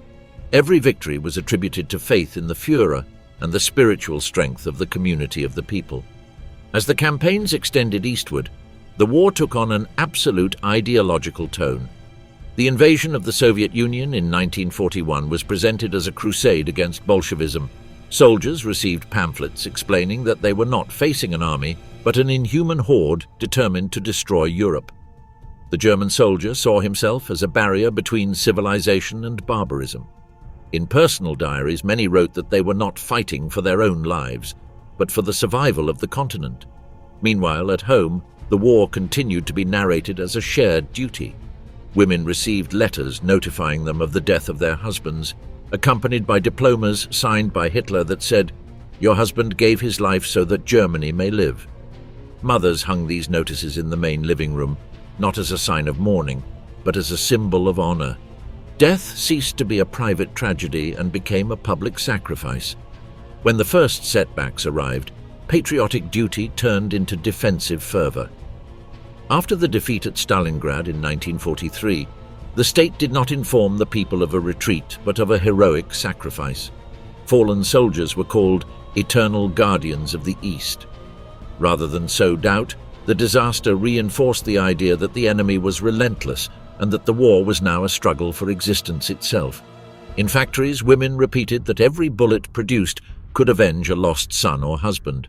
Every victory was attributed to faith in the Führer and the spiritual strength of the community of the people. As the campaigns extended eastward, the war took on an absolute ideological tone. The invasion of the Soviet Union in 1941 was presented as a crusade against Bolshevism. Soldiers received pamphlets explaining that they were not facing an army, but an inhuman horde determined to destroy Europe. The German soldier saw himself as a barrier between civilization and barbarism. In personal diaries, many wrote that they were not fighting for their own lives, but for the survival of the continent. Meanwhile, at home, the war continued to be narrated as a shared duty. Women received letters notifying them of the death of their husbands, accompanied by diplomas signed by Hitler that said, "Your husband gave his life so that Germany may live." Mothers hung these notices in the main living room, not as a sign of mourning, but as a symbol of honor. Death ceased to be a private tragedy and became a public sacrifice. When the first setbacks arrived, patriotic duty turned into defensive fervor. After the defeat at Stalingrad in 1943, the state did not inform the people of a retreat, but of a heroic sacrifice. Fallen soldiers were called eternal guardians of the East. Rather than sow doubt, the disaster reinforced the idea that the enemy was relentless and that the war was now a struggle for existence itself. In factories, women repeated that every bullet produced could avenge a lost son or husband.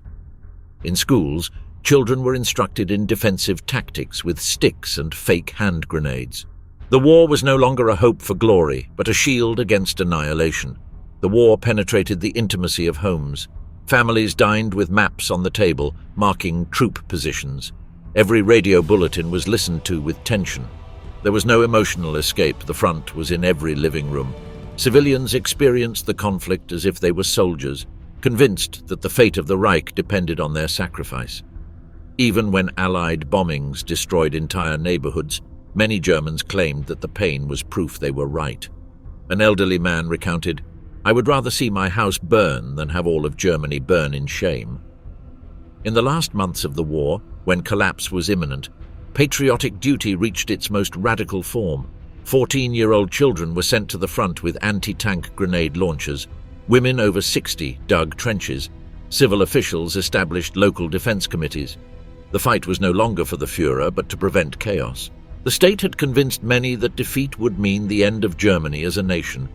In schools, children were instructed in defensive tactics with sticks and fake hand grenades. The war was no longer a hope for glory, but a shield against annihilation. The war penetrated the intimacy of homes. Families dined with maps on the table, marking troop positions. Every radio bulletin was listened to with tension. There was no emotional escape. The front was in every living room. Civilians experienced the conflict as if they were soldiers, convinced that the fate of the Reich depended on their sacrifice. Even when Allied bombings destroyed entire neighborhoods, many Germans claimed that the pain was proof they were right. An elderly man recounted, "I would rather see my house burn than have all of Germany burn in shame." In the last months of the war, when collapse was imminent, patriotic duty reached its most radical form. 14-year-old children were sent to the front with anti-tank grenade launchers. Women over 60 dug trenches. Civil officials established local defense committees. The fight was no longer for the Führer, but to prevent chaos. The state had convinced many that defeat would mean the end of Germany as a nation.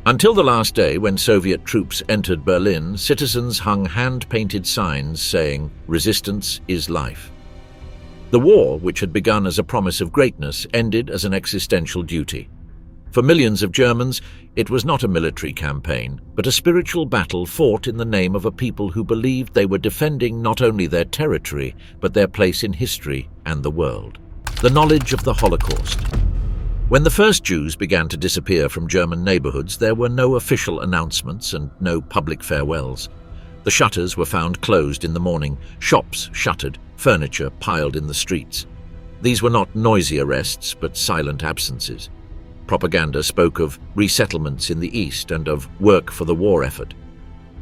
Until the last day, when Soviet troops entered Berlin, citizens hung hand-painted signs saying, "Resistance is life." The war, which had begun as a promise of greatness, ended as an existential duty. For millions of Germans, it was not a military campaign, but a spiritual battle fought in the name of a people who believed they were defending not only their territory, but their place in history and the world. The knowledge of the Holocaust. When the first Jews began to disappear from German neighborhoods, there were no official announcements and no public farewells. The shutters were found closed in the morning, shops shuttered, furniture piled in the streets. These were not noisy arrests, but silent absences. Propaganda spoke of resettlements in the East and of work for the war effort.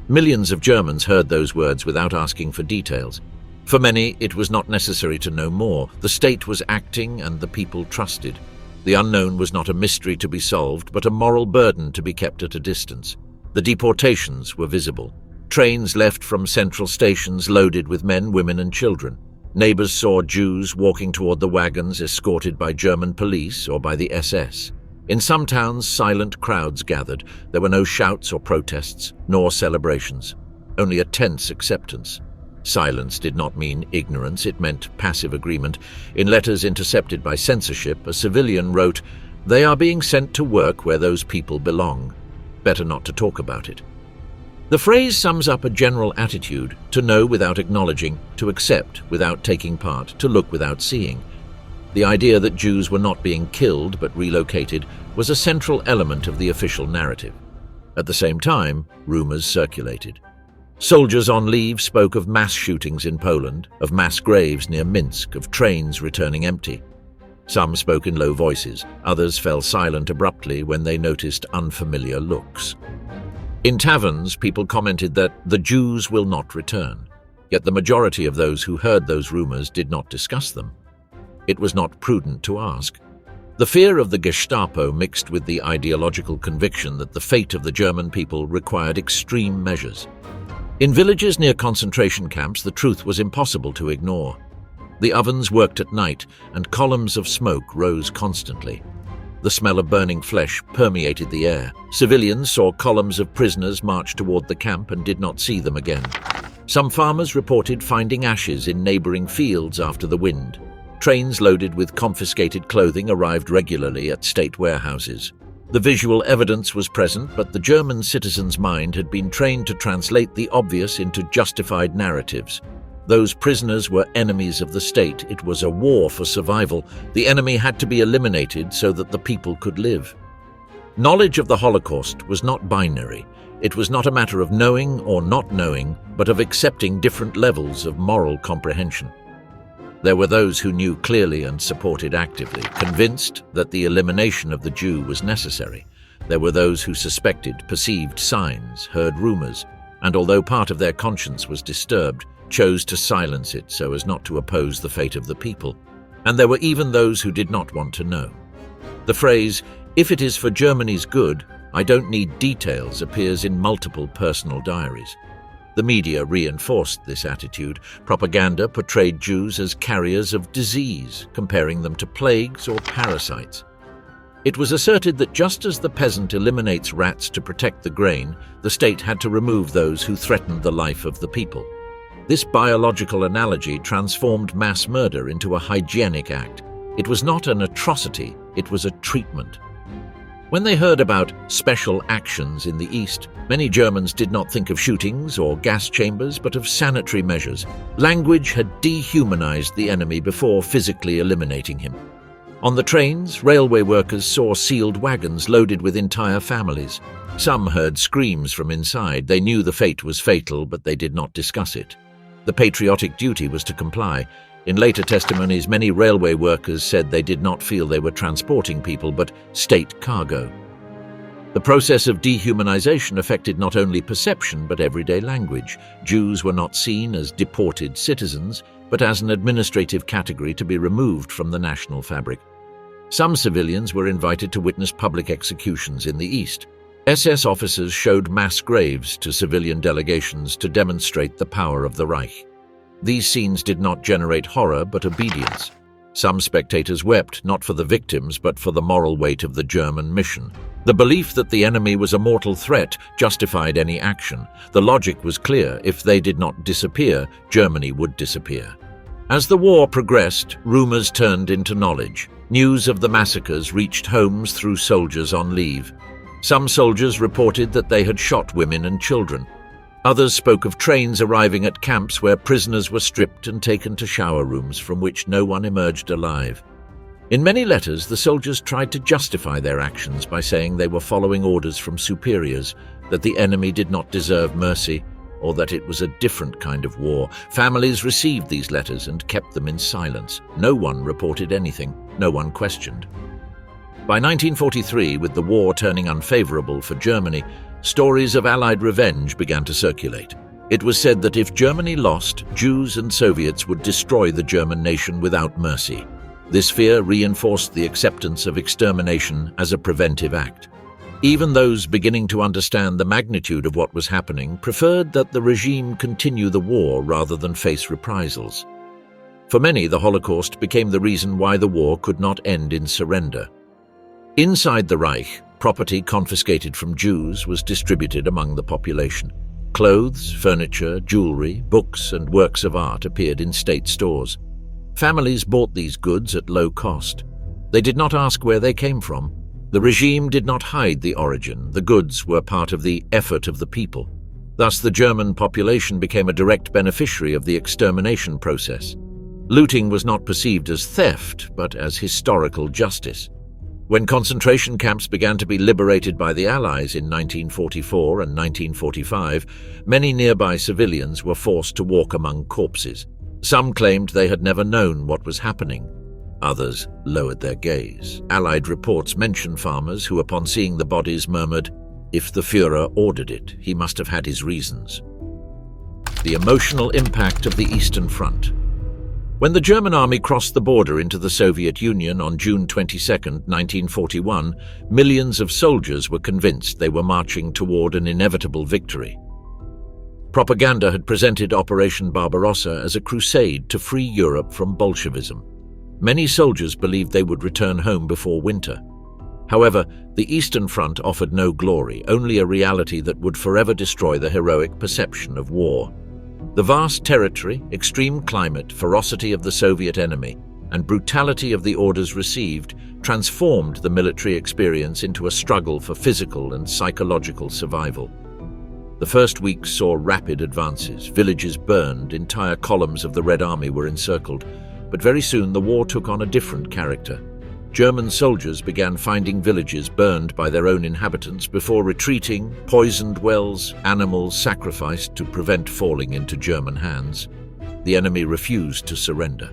Millions of Germans heard those words without asking for details. For many, it was not necessary to know more. The state was acting and the people trusted. The unknown was not a mystery to be solved, but a moral burden to be kept at a distance. The deportations were visible. Trains left from central stations loaded with men, women and children. Neighbors saw Jews walking toward the wagons escorted by German police or by the SS. In some towns, silent crowds gathered. There were no shouts or protests, nor celebrations. Only a tense acceptance. Silence did not mean ignorance, it meant passive agreement. In letters intercepted by censorship, a civilian wrote, "They are being sent to work where those people belong. Better not to talk about it." The phrase sums up a general attitude: to know without acknowledging, to accept without taking part, to look without seeing. The idea that Jews were not being killed but relocated was a central element of the official narrative. At the same time, rumors circulated. Soldiers on leave spoke of mass shootings in Poland, of mass graves near Minsk, of trains returning empty. Some spoke in low voices, others fell silent abruptly when they noticed unfamiliar looks. In taverns, people commented that the Jews will not return, yet the majority of those who heard those rumors did not discuss them. It was not prudent to ask. The fear of the Gestapo mixed with the ideological conviction that the fate of the German people required extreme measures. In villages near concentration camps, the truth was impossible to ignore. The ovens worked at night, and columns of smoke rose constantly. The smell of burning flesh permeated the air. Civilians saw columns of prisoners march toward the camp and did not see them again. Some farmers reported finding ashes in neighboring fields after the wind. Trains loaded with confiscated clothing arrived regularly at state warehouses. The visual evidence was present, but the German citizen's mind had been trained to translate the obvious into justified narratives. Those prisoners were enemies of the state. It was a war for survival. The enemy had to be eliminated so that the people could live. Knowledge of the Holocaust was not binary. It was not a matter of knowing or not knowing, but of accepting different levels of moral comprehension. There were those who knew clearly and supported actively, convinced that the elimination of the Jew was necessary. There were those who suspected, perceived signs, heard rumors, and although part of their conscience was disturbed, chose to silence it so as not to oppose the fate of the people. And there were even those who did not want to know. The phrase, "If it is for Germany's good, I don't need details," appears in multiple personal diaries. The media reinforced this attitude. Propaganda portrayed Jews as carriers of disease, comparing them to plagues or parasites. It was asserted that just as the peasant eliminates rats to protect the grain, the state had to remove those who threatened the life of the people. This biological analogy transformed mass murder into a hygienic act. It was not an atrocity, it was a treatment. When they heard about special actions in the East, many Germans did not think of shootings or gas chambers, but of sanitary measures. Language had dehumanized the enemy before physically eliminating him. On the trains, railway workers saw sealed wagons loaded with entire families. Some heard screams from inside. They knew the fate was fatal, but they did not discuss it. The patriotic duty was to comply. In later testimonies, many railway workers said they did not feel they were transporting people, but state cargo. The process of dehumanization affected not only perception, but everyday language. Jews were not seen as deported citizens, but as an administrative category to be removed from the national fabric. Some civilians were invited to witness public executions in the East. SS officers showed mass graves to civilian delegations to demonstrate the power of the Reich. These scenes did not generate horror, but obedience. Some spectators wept, not for the victims, but for the moral weight of the German mission. The belief that the enemy was a mortal threat justified any action. The logic was clear: if they did not disappear, Germany would disappear. As the war progressed, rumors turned into knowledge. News of the massacres reached homes through soldiers on leave. Some soldiers reported that they had shot women and children. Others spoke of trains arriving at camps where prisoners were stripped and taken to shower rooms from which no one emerged alive. In many letters, the soldiers tried to justify their actions by saying they were following orders from superiors, that the enemy did not deserve mercy, or that it was a different kind of war. Families received these letters and kept them in silence. No one reported anything. No one questioned. By 1943, with the war turning unfavorable for Germany, stories of Allied revenge began to circulate. It was said that if Germany lost, Jews and Soviets would destroy the German nation without mercy. This fear reinforced the acceptance of extermination as a preventive act. Even those beginning to understand the magnitude of what was happening preferred that the regime continue the war rather than face reprisals. For many, the Holocaust became the reason why the war could not end in surrender. Inside the Reich, property confiscated from Jews was distributed among the population. Clothes, furniture, jewelry, books, and works of art appeared in state stores. Families bought these goods at low cost. They did not ask where they came from. The regime did not hide the origin. The goods were part of the effort of the people. Thus, the German population became a direct beneficiary of the extermination process. Looting was not perceived as theft, but as historical justice. When concentration camps began to be liberated by the Allies in 1944 and 1945, many nearby civilians were forced to walk among corpses. Some claimed they had never known what was happening. Others lowered their gaze. Allied reports mention farmers who, upon seeing the bodies, murmured, "If the Führer ordered it, he must have had his reasons." The emotional impact of the Eastern Front. When the German army crossed the border into the Soviet Union on June 22, 1941, millions of soldiers were convinced they were marching toward an inevitable victory. Propaganda had presented Operation Barbarossa as a crusade to free Europe from Bolshevism. Many soldiers believed they would return home before winter. However, the Eastern Front offered no glory, only a reality that would forever destroy the heroic perception of war. The vast territory, extreme climate, ferocity of the Soviet enemy, and brutality of the orders received transformed the military experience into a struggle for physical and psychological survival. The first weeks saw rapid advances. Villages burned, entire columns of the Red Army were encircled. But very soon the war took on a different character. German soldiers began finding villages burned by their own inhabitants before retreating, poisoned wells, animals sacrificed to prevent falling into German hands. The enemy refused to surrender.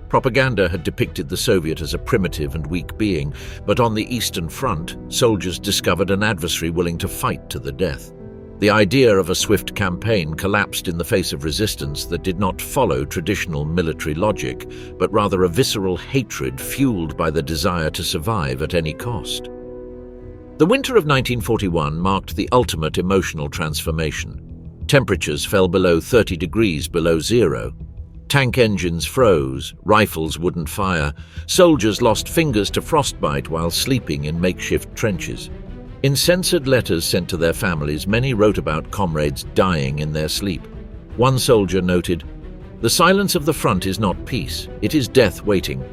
Propaganda had depicted the Soviet as a primitive and weak being, but on the Eastern Front, soldiers discovered an adversary willing to fight to the death. The idea of a swift campaign collapsed in the face of resistance that did not follow traditional military logic, but rather a visceral hatred fueled by the desire to survive at any cost. The winter of 1941 marked the ultimate emotional transformation. Temperatures fell below 30 degrees below zero. Tank engines froze, rifles wouldn't fire, soldiers lost fingers to frostbite while sleeping in makeshift trenches. In censored letters sent to their families, many wrote about comrades dying in their sleep. One soldier noted, "The silence of the front is not peace, it is death waiting."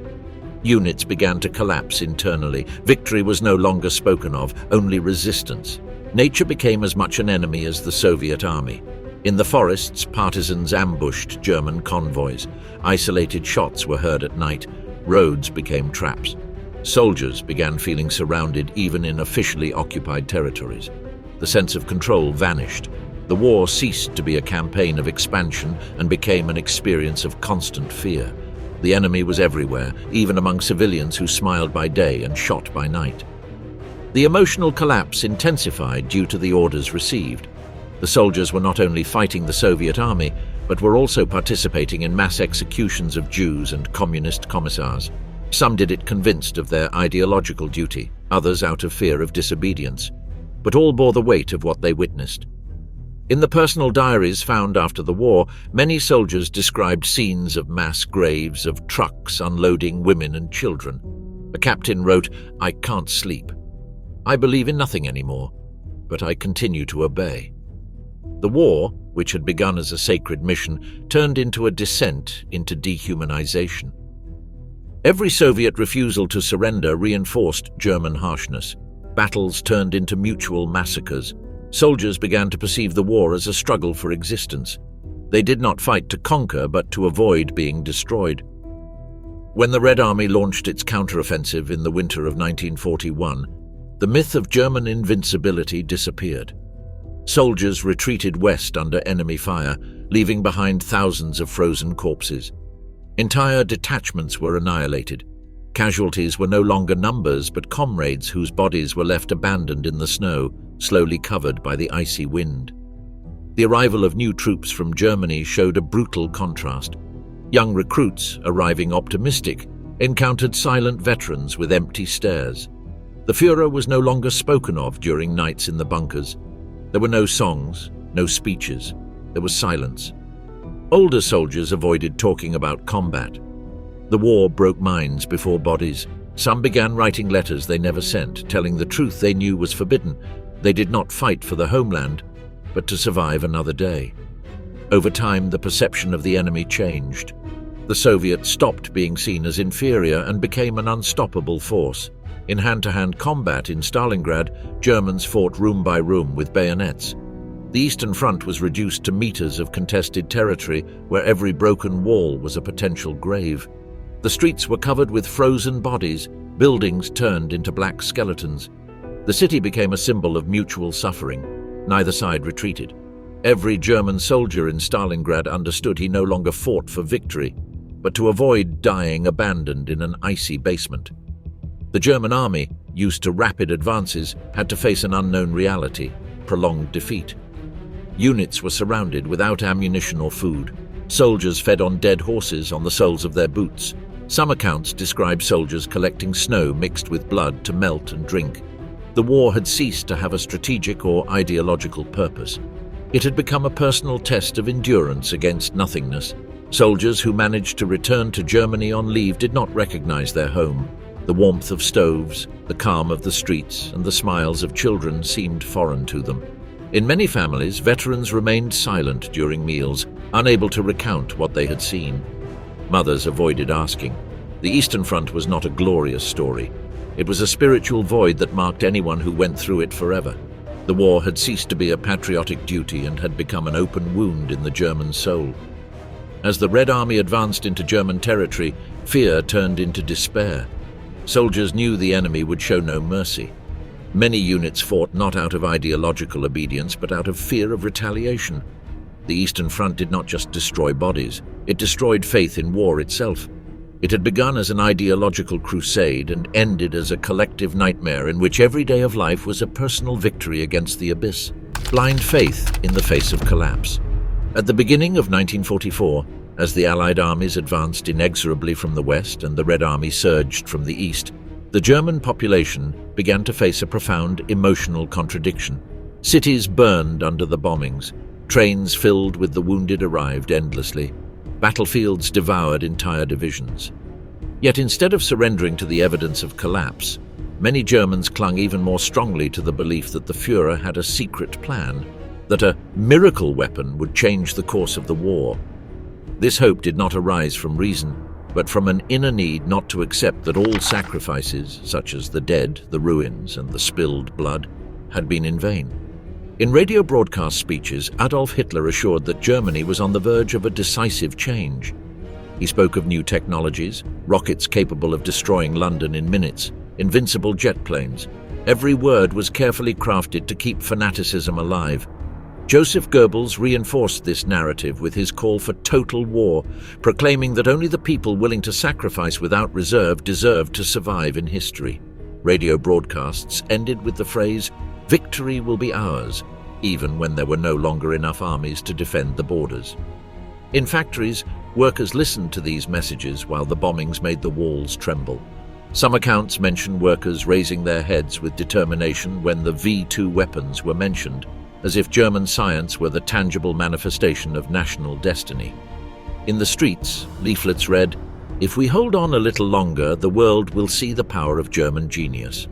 Units began to collapse internally. Victory was no longer spoken of, only resistance. Nature became as much an enemy as the Soviet army. In the forests, partisans ambushed German convoys. Isolated shots were heard at night. Roads became traps. Soldiers began feeling surrounded even in officially occupied territories. The sense of control vanished. The war ceased to be a campaign of expansion and became an experience of constant fear. The enemy was everywhere, even among civilians who smiled by day and shot by night. The emotional collapse intensified due to the orders received. The soldiers were not only fighting the Soviet army, but were also participating in mass executions of Jews and communist commissars. Some did it convinced of their ideological duty, others out of fear of disobedience, but all bore the weight of what they witnessed. In the personal diaries found after the war, many soldiers described scenes of mass graves, of trucks unloading women and children. A captain wrote, "I can't sleep. I believe in nothing anymore, but I continue to obey." The war, which had begun as a sacred mission, turned into a descent into dehumanization. Every Soviet refusal to surrender reinforced German harshness. Battles turned into mutual massacres. Soldiers began to perceive the war as a struggle for existence. They did not fight to conquer, but to avoid being destroyed. When the Red Army launched its counteroffensive in the winter of 1941, the myth of German invincibility disappeared. Soldiers retreated west under enemy fire, leaving behind thousands of frozen corpses. Entire detachments were annihilated. Casualties were no longer numbers, but comrades whose bodies were left abandoned in the snow, slowly covered by the icy wind. The arrival of new troops from Germany showed a brutal contrast. Young recruits, arriving optimistic, encountered silent veterans with empty stares. The Führer was no longer spoken of during nights in the bunkers. There were no songs, no speeches. There was silence. Older soldiers avoided talking about combat. The war broke minds before bodies. Some began writing letters they never sent, telling the truth they knew was forbidden. They did not fight for the homeland, but to survive another day. Over time, the perception of the enemy changed. The Soviets stopped being seen as inferior and became an unstoppable force. In hand-to-hand combat in Stalingrad, Germans fought room by room with bayonets. The Eastern Front was reduced to meters of contested territory where every broken wall was a potential grave. The streets were covered with frozen bodies, buildings turned into black skeletons. The city became a symbol of mutual suffering. Neither side retreated. Every German soldier in Stalingrad understood he no longer fought for victory, but to avoid dying abandoned in an icy basement. The German army, used to rapid advances, had to face an unknown reality: prolonged defeat. Units were surrounded without ammunition or food. Soldiers fed on dead horses on the soles of their boots. Some accounts describe soldiers collecting snow mixed with blood to melt and drink. The war had ceased to have a strategic or ideological purpose. It had become a personal test of endurance against nothingness. Soldiers who managed to return to Germany on leave did not recognize their home. The warmth of stoves, the calm of the streets, and the smiles of children seemed foreign to them. In many families, veterans remained silent during meals, unable to recount what they had seen. Mothers avoided asking. The Eastern Front was not a glorious story. It was a spiritual void that marked anyone who went through it forever. The war had ceased to be a patriotic duty and had become an open wound in the German soul. As the Red Army advanced into German territory, fear turned into despair. Soldiers knew the enemy would show no mercy. Many units fought not out of ideological obedience, but out of fear of retaliation. The Eastern Front did not just destroy bodies, it destroyed faith in war itself. It had begun as an ideological crusade and ended as a collective nightmare in which every day of life was a personal victory against the abyss. Blind faith in the face of collapse. At the beginning of 1944, as the Allied armies advanced inexorably from the west and the Red Army surged from the east, the German population began to face a profound emotional contradiction. Cities burned under the bombings. Trains filled with the wounded arrived endlessly. Battlefields devoured entire divisions. Yet instead of surrendering to the evidence of collapse, many Germans clung even more strongly to the belief that the Führer had a secret plan, that a miracle weapon would change the course of the war. This hope did not arise from reason, but from an inner need not to accept that all sacrifices, such as the dead, the ruins, and the spilled blood, had been in vain. In radio broadcast speeches, Adolf Hitler assured that Germany was on the verge of a decisive change. He spoke of new technologies, rockets capable of destroying London in minutes, invincible jet planes. Every word was carefully crafted to keep fanaticism alive. Joseph Goebbels reinforced this narrative with his call for total war, proclaiming that only the people willing to sacrifice without reserve deserved to survive in history. Radio broadcasts ended with the phrase, "Victory will be ours," even when there were no longer enough armies to defend the borders. In factories, workers listened to these messages while the bombings made the walls tremble. Some accounts mention workers raising their heads with determination when the V2 weapons were mentioned, as if German science were the tangible manifestation of national destiny. In the streets, leaflets read, "If we hold on a little longer, the world will see the power of German genius."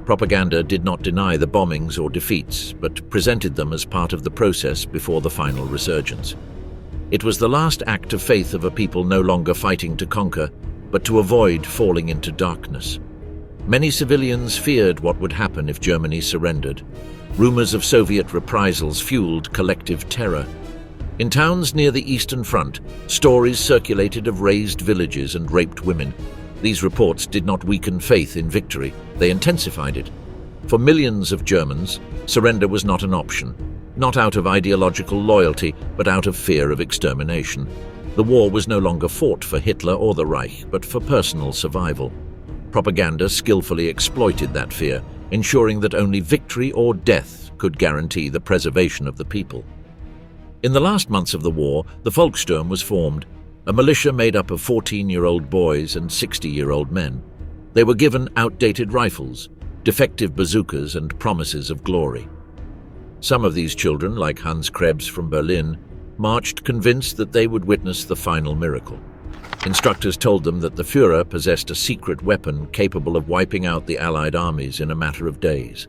Propaganda did not deny the bombings or defeats, but presented them as part of the process before the final resurgence. It was the last act of faith of a people no longer fighting to conquer, but to avoid falling into darkness. Many civilians feared what would happen if Germany surrendered. Rumors of Soviet reprisals fueled collective terror. In towns near the Eastern Front, stories circulated of razed villages and raped women. These reports did not weaken faith in victory, they intensified it. For millions of Germans, surrender was not an option, not out of ideological loyalty, but out of fear of extermination. The war was no longer fought for Hitler or the Reich, but for personal survival. Propaganda skillfully exploited that fear, ensuring that only victory or death could guarantee the preservation of the people. In the last months of the war, the Volkssturm was formed, a militia made up of 14-year-old boys and 60-year-old men. They were given outdated rifles, defective bazookas, and promises of glory. Some of these children, like Hans Krebs from Berlin, marched convinced that they would witness the final miracle. Instructors told them that the Führer possessed a secret weapon capable of wiping out the Allied armies in a matter of days.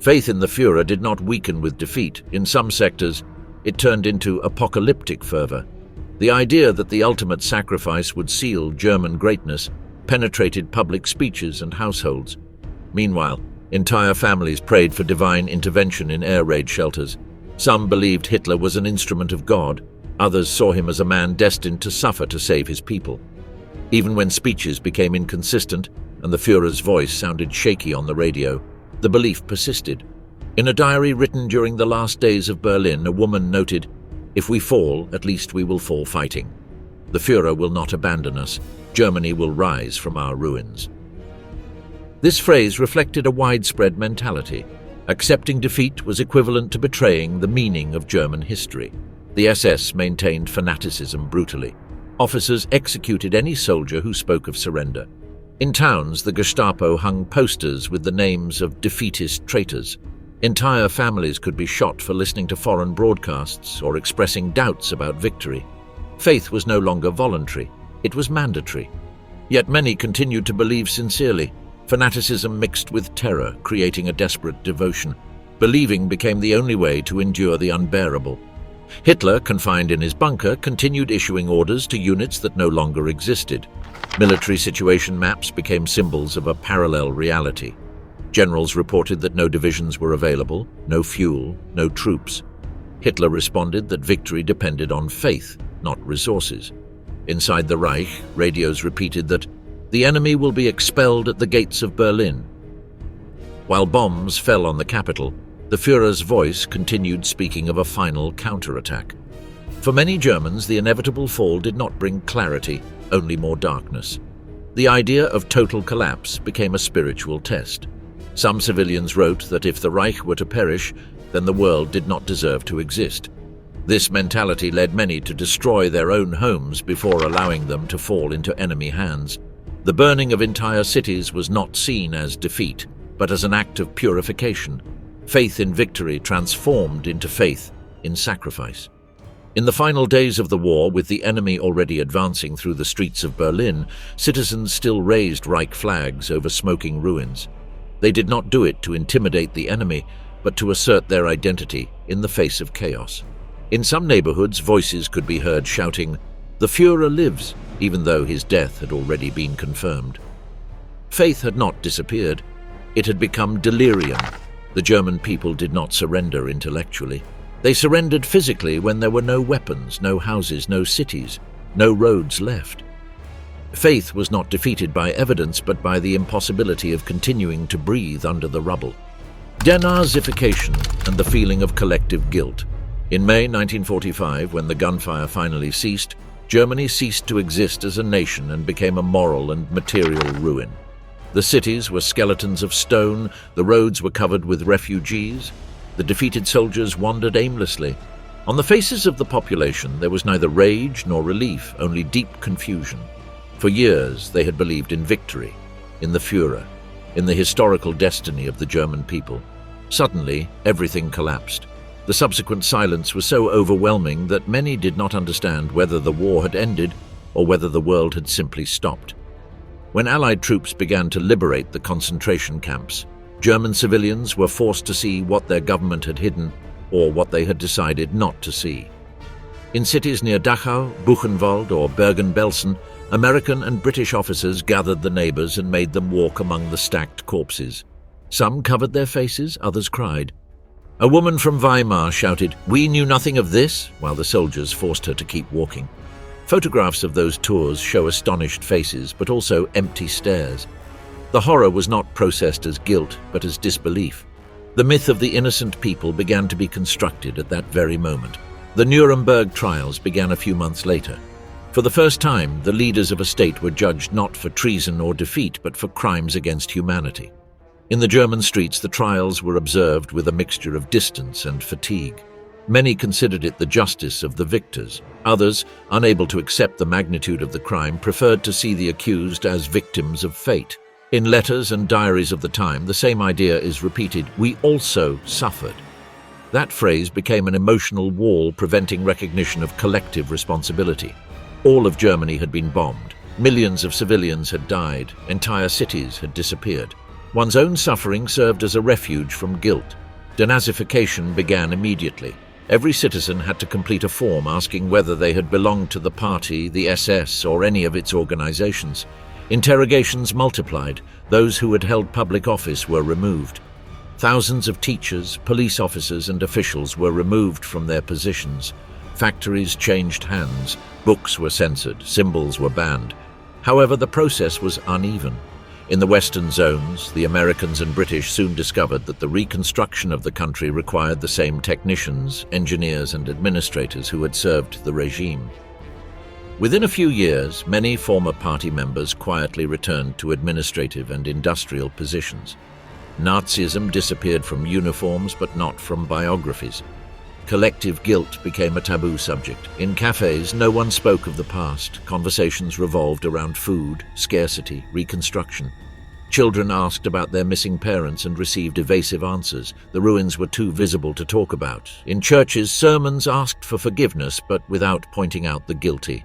Faith in the Führer did not weaken with defeat. In some sectors, it turned into apocalyptic fervor. The idea that the ultimate sacrifice would seal German greatness penetrated public speeches and households. Meanwhile, entire families prayed for divine intervention in air raid shelters. Some believed Hitler was an instrument of God. Others saw him as a man destined to suffer to save his people. Even when speeches became inconsistent and the Führer's voice sounded shaky on the radio, the belief persisted. In a diary written during the last days of Berlin, a woman noted, "If we fall, at least we will fall fighting. The Führer will not abandon us. Germany will rise from our ruins." This phrase reflected a widespread mentality. Accepting defeat was equivalent to betraying the meaning of German history. The SS maintained fanaticism brutally. Officers executed any soldier who spoke of surrender. In towns, the Gestapo hung posters with the names of defeatist traitors. Entire families could be shot for listening to foreign broadcasts or expressing doubts about victory. Faith was no longer voluntary, it was mandatory. Yet many continued to believe sincerely. Fanaticism mixed with terror, creating a desperate devotion. Believing became the only way to endure the unbearable. Hitler, confined in his bunker, continued issuing orders to units that no longer existed. Military situation maps became symbols of a parallel reality. Generals reported that no divisions were available, no fuel, no troops. Hitler responded that victory depended on faith, not resources. Inside the Reich, radios repeated that the enemy will be expelled at the gates of Berlin. While bombs fell on the capital, the Führer's voice continued speaking of a final counterattack. For many Germans, the inevitable fall did not bring clarity, only more darkness. The idea of total collapse became a spiritual test. Some civilians wrote that if the Reich were to perish, then the world did not deserve to exist. This mentality led many to destroy their own homes before allowing them to fall into enemy hands. The burning of entire cities was not seen as defeat, but as an act of purification. Faith in victory transformed into faith in sacrifice. In the final days of the war, with the enemy already advancing through the streets of Berlin, citizens still raised Reich flags over smoking ruins. They did not do it to intimidate the enemy, but to assert their identity in the face of chaos. In some neighborhoods, voices could be heard shouting, "The Führer lives," even though his death had already been confirmed. Faith had not disappeared. It had become delirium. The German people did not surrender intellectually. They surrendered physically when there were no weapons, no houses, no cities, no roads left. Faith was not defeated by evidence, but by the impossibility of continuing to breathe under the rubble. Denazification and the feeling of collective guilt. In May 1945, when the gunfire finally ceased, Germany ceased to exist as a nation and became a moral and material ruin. The cities were skeletons of stone, the roads were covered with refugees, the defeated soldiers wandered aimlessly. On the faces of the population, there was neither rage nor relief, only deep confusion. For years, they had believed in victory, in the Führer, in the historical destiny of the German people. Suddenly, everything collapsed. The subsequent silence was so overwhelming that many did not understand whether the war had ended or whether the world had simply stopped. When Allied troops began to liberate the concentration camps, German civilians were forced to see what their government had hidden or what they had decided not to see. In cities near Dachau, Buchenwald or Bergen-Belsen, American and British officers gathered the neighbors and made them walk among the stacked corpses. Some covered their faces, others cried. A woman from Weimar shouted, "We knew nothing of this," while the soldiers forced her to keep walking. Photographs of those tours show astonished faces, but also empty stares. The horror was not processed as guilt, but as disbelief. The myth of the innocent people began to be constructed at that very moment. The Nuremberg trials began a few months later. For the first time, the leaders of a state were judged not for treason or defeat, but for crimes against humanity. In the German streets, the trials were observed with a mixture of distance and fatigue. Many considered it the justice of the victors. Others, unable to accept the magnitude of the crime, preferred to see the accused as victims of fate. In letters and diaries of the time, the same idea is repeated: "We also suffered." That phrase became an emotional wall preventing recognition of collective responsibility. All of Germany had been bombed. Millions of civilians had died. Entire cities had disappeared. One's own suffering served as a refuge from guilt. Denazification began immediately. Every citizen had to complete a form asking whether they had belonged to the party, the SS, or any of its organizations. Interrogations multiplied. Those who had held public office were removed. Thousands of teachers, police officers, and officials were removed from their positions. Factories changed hands. Books were censored. Symbols were banned. However, the process was uneven. In the Western zones, the Americans and British soon discovered that the reconstruction of the country required the same technicians, engineers, and administrators who had served the regime. Within a few years, many former party members quietly returned to administrative and industrial positions. Nazism disappeared from uniforms, but not from biographies. Collective guilt became a taboo subject. In cafes, no one spoke of the past. Conversations revolved around food, scarcity, reconstruction. Children asked about their missing parents and received evasive answers. The ruins were too visible to talk about. In churches, sermons asked for forgiveness, but without pointing out the guilty.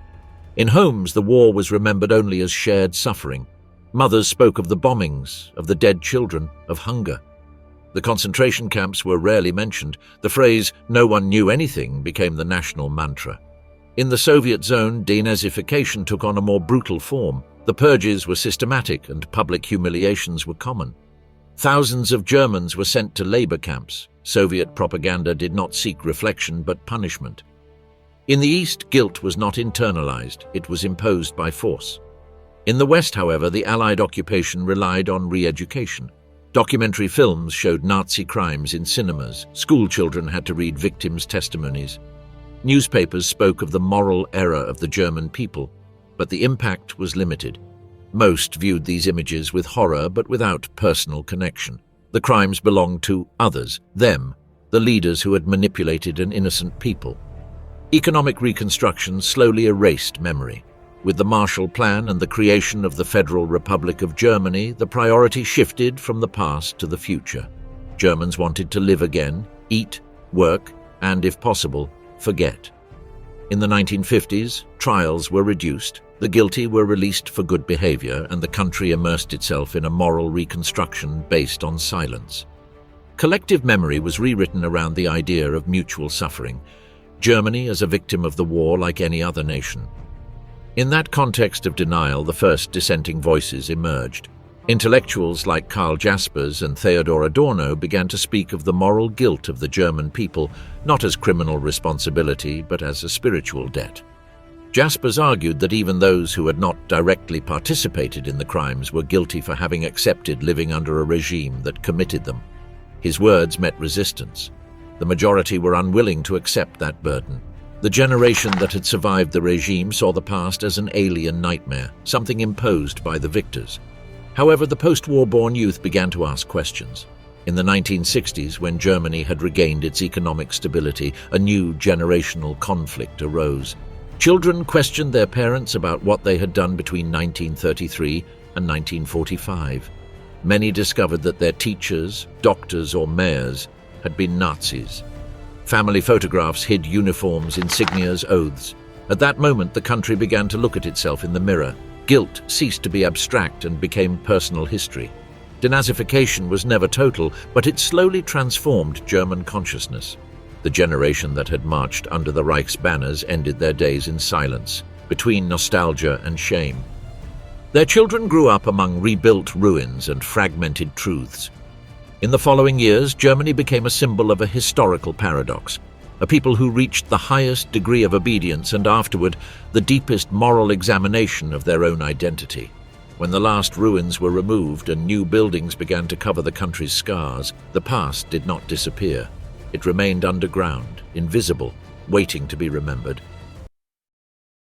In homes, the war was remembered only as shared suffering. Mothers spoke of the bombings, of the dead children, of hunger. The concentration camps were rarely mentioned. The phrase, "no one knew anything," became the national mantra. In the Soviet zone, Denazification took on a more brutal form. The purges were systematic and public humiliations were common. Thousands of Germans were sent to labor camps. Soviet propaganda did not seek reflection but punishment. In the East, guilt was not internalized, it was imposed by force. In the West, however, the Allied occupation relied on re-education. Documentary films showed Nazi crimes in cinemas. School children had to read victims' testimonies. Newspapers spoke of the moral error of the German people, but the impact was limited. Most viewed these images with horror but without personal connection. The crimes belonged to others, them, the leaders who had manipulated an innocent people. Economic reconstruction slowly erased memory. With the Marshall Plan and the creation of the Federal Republic of Germany, the priority shifted from the past to the future. Germans wanted to live again, eat, work, and, if possible, forget. In the 1950s, trials were reduced, the guilty were released for good behavior, and the country immersed itself in a moral reconstruction based on silence. Collective memory was rewritten around the idea of mutual suffering, Germany as a victim of the war like any other nation. In that context of denial, the first dissenting voices emerged. Intellectuals like Karl Jaspers and Theodor Adorno began to speak of the moral guilt of the German people, not as criminal responsibility, but as a spiritual debt. Jaspers argued that even those who had not directly participated in the crimes were guilty for having accepted living under a regime that committed them. His words met resistance. The majority were unwilling to accept that burden. The generation that had survived the regime saw the past as an alien nightmare, something imposed by the victors. However, the post-war-born youth began to ask questions. In the 1960s, when Germany had regained its economic stability, a new generational conflict arose. Children questioned their parents about what they had done between 1933 and 1945. Many discovered that their teachers, doctors, or mayors had been Nazis. Family photographs hid uniforms, insignias, oaths. At that moment, the country began to look at itself in the mirror. Guilt ceased to be abstract and became personal history. Denazification was never total, but it slowly transformed German consciousness. The generation that had marched under the Reich's banners ended their days in silence, between nostalgia and shame. Their children grew up among rebuilt ruins and fragmented truths. In the following years, Germany became a symbol of a historical paradox, a people who reached the highest degree of obedience and afterward the deepest moral examination of their own identity. When the last ruins were removed and new buildings began to cover the country's scars, the past did not disappear. It remained underground, invisible, waiting to be remembered.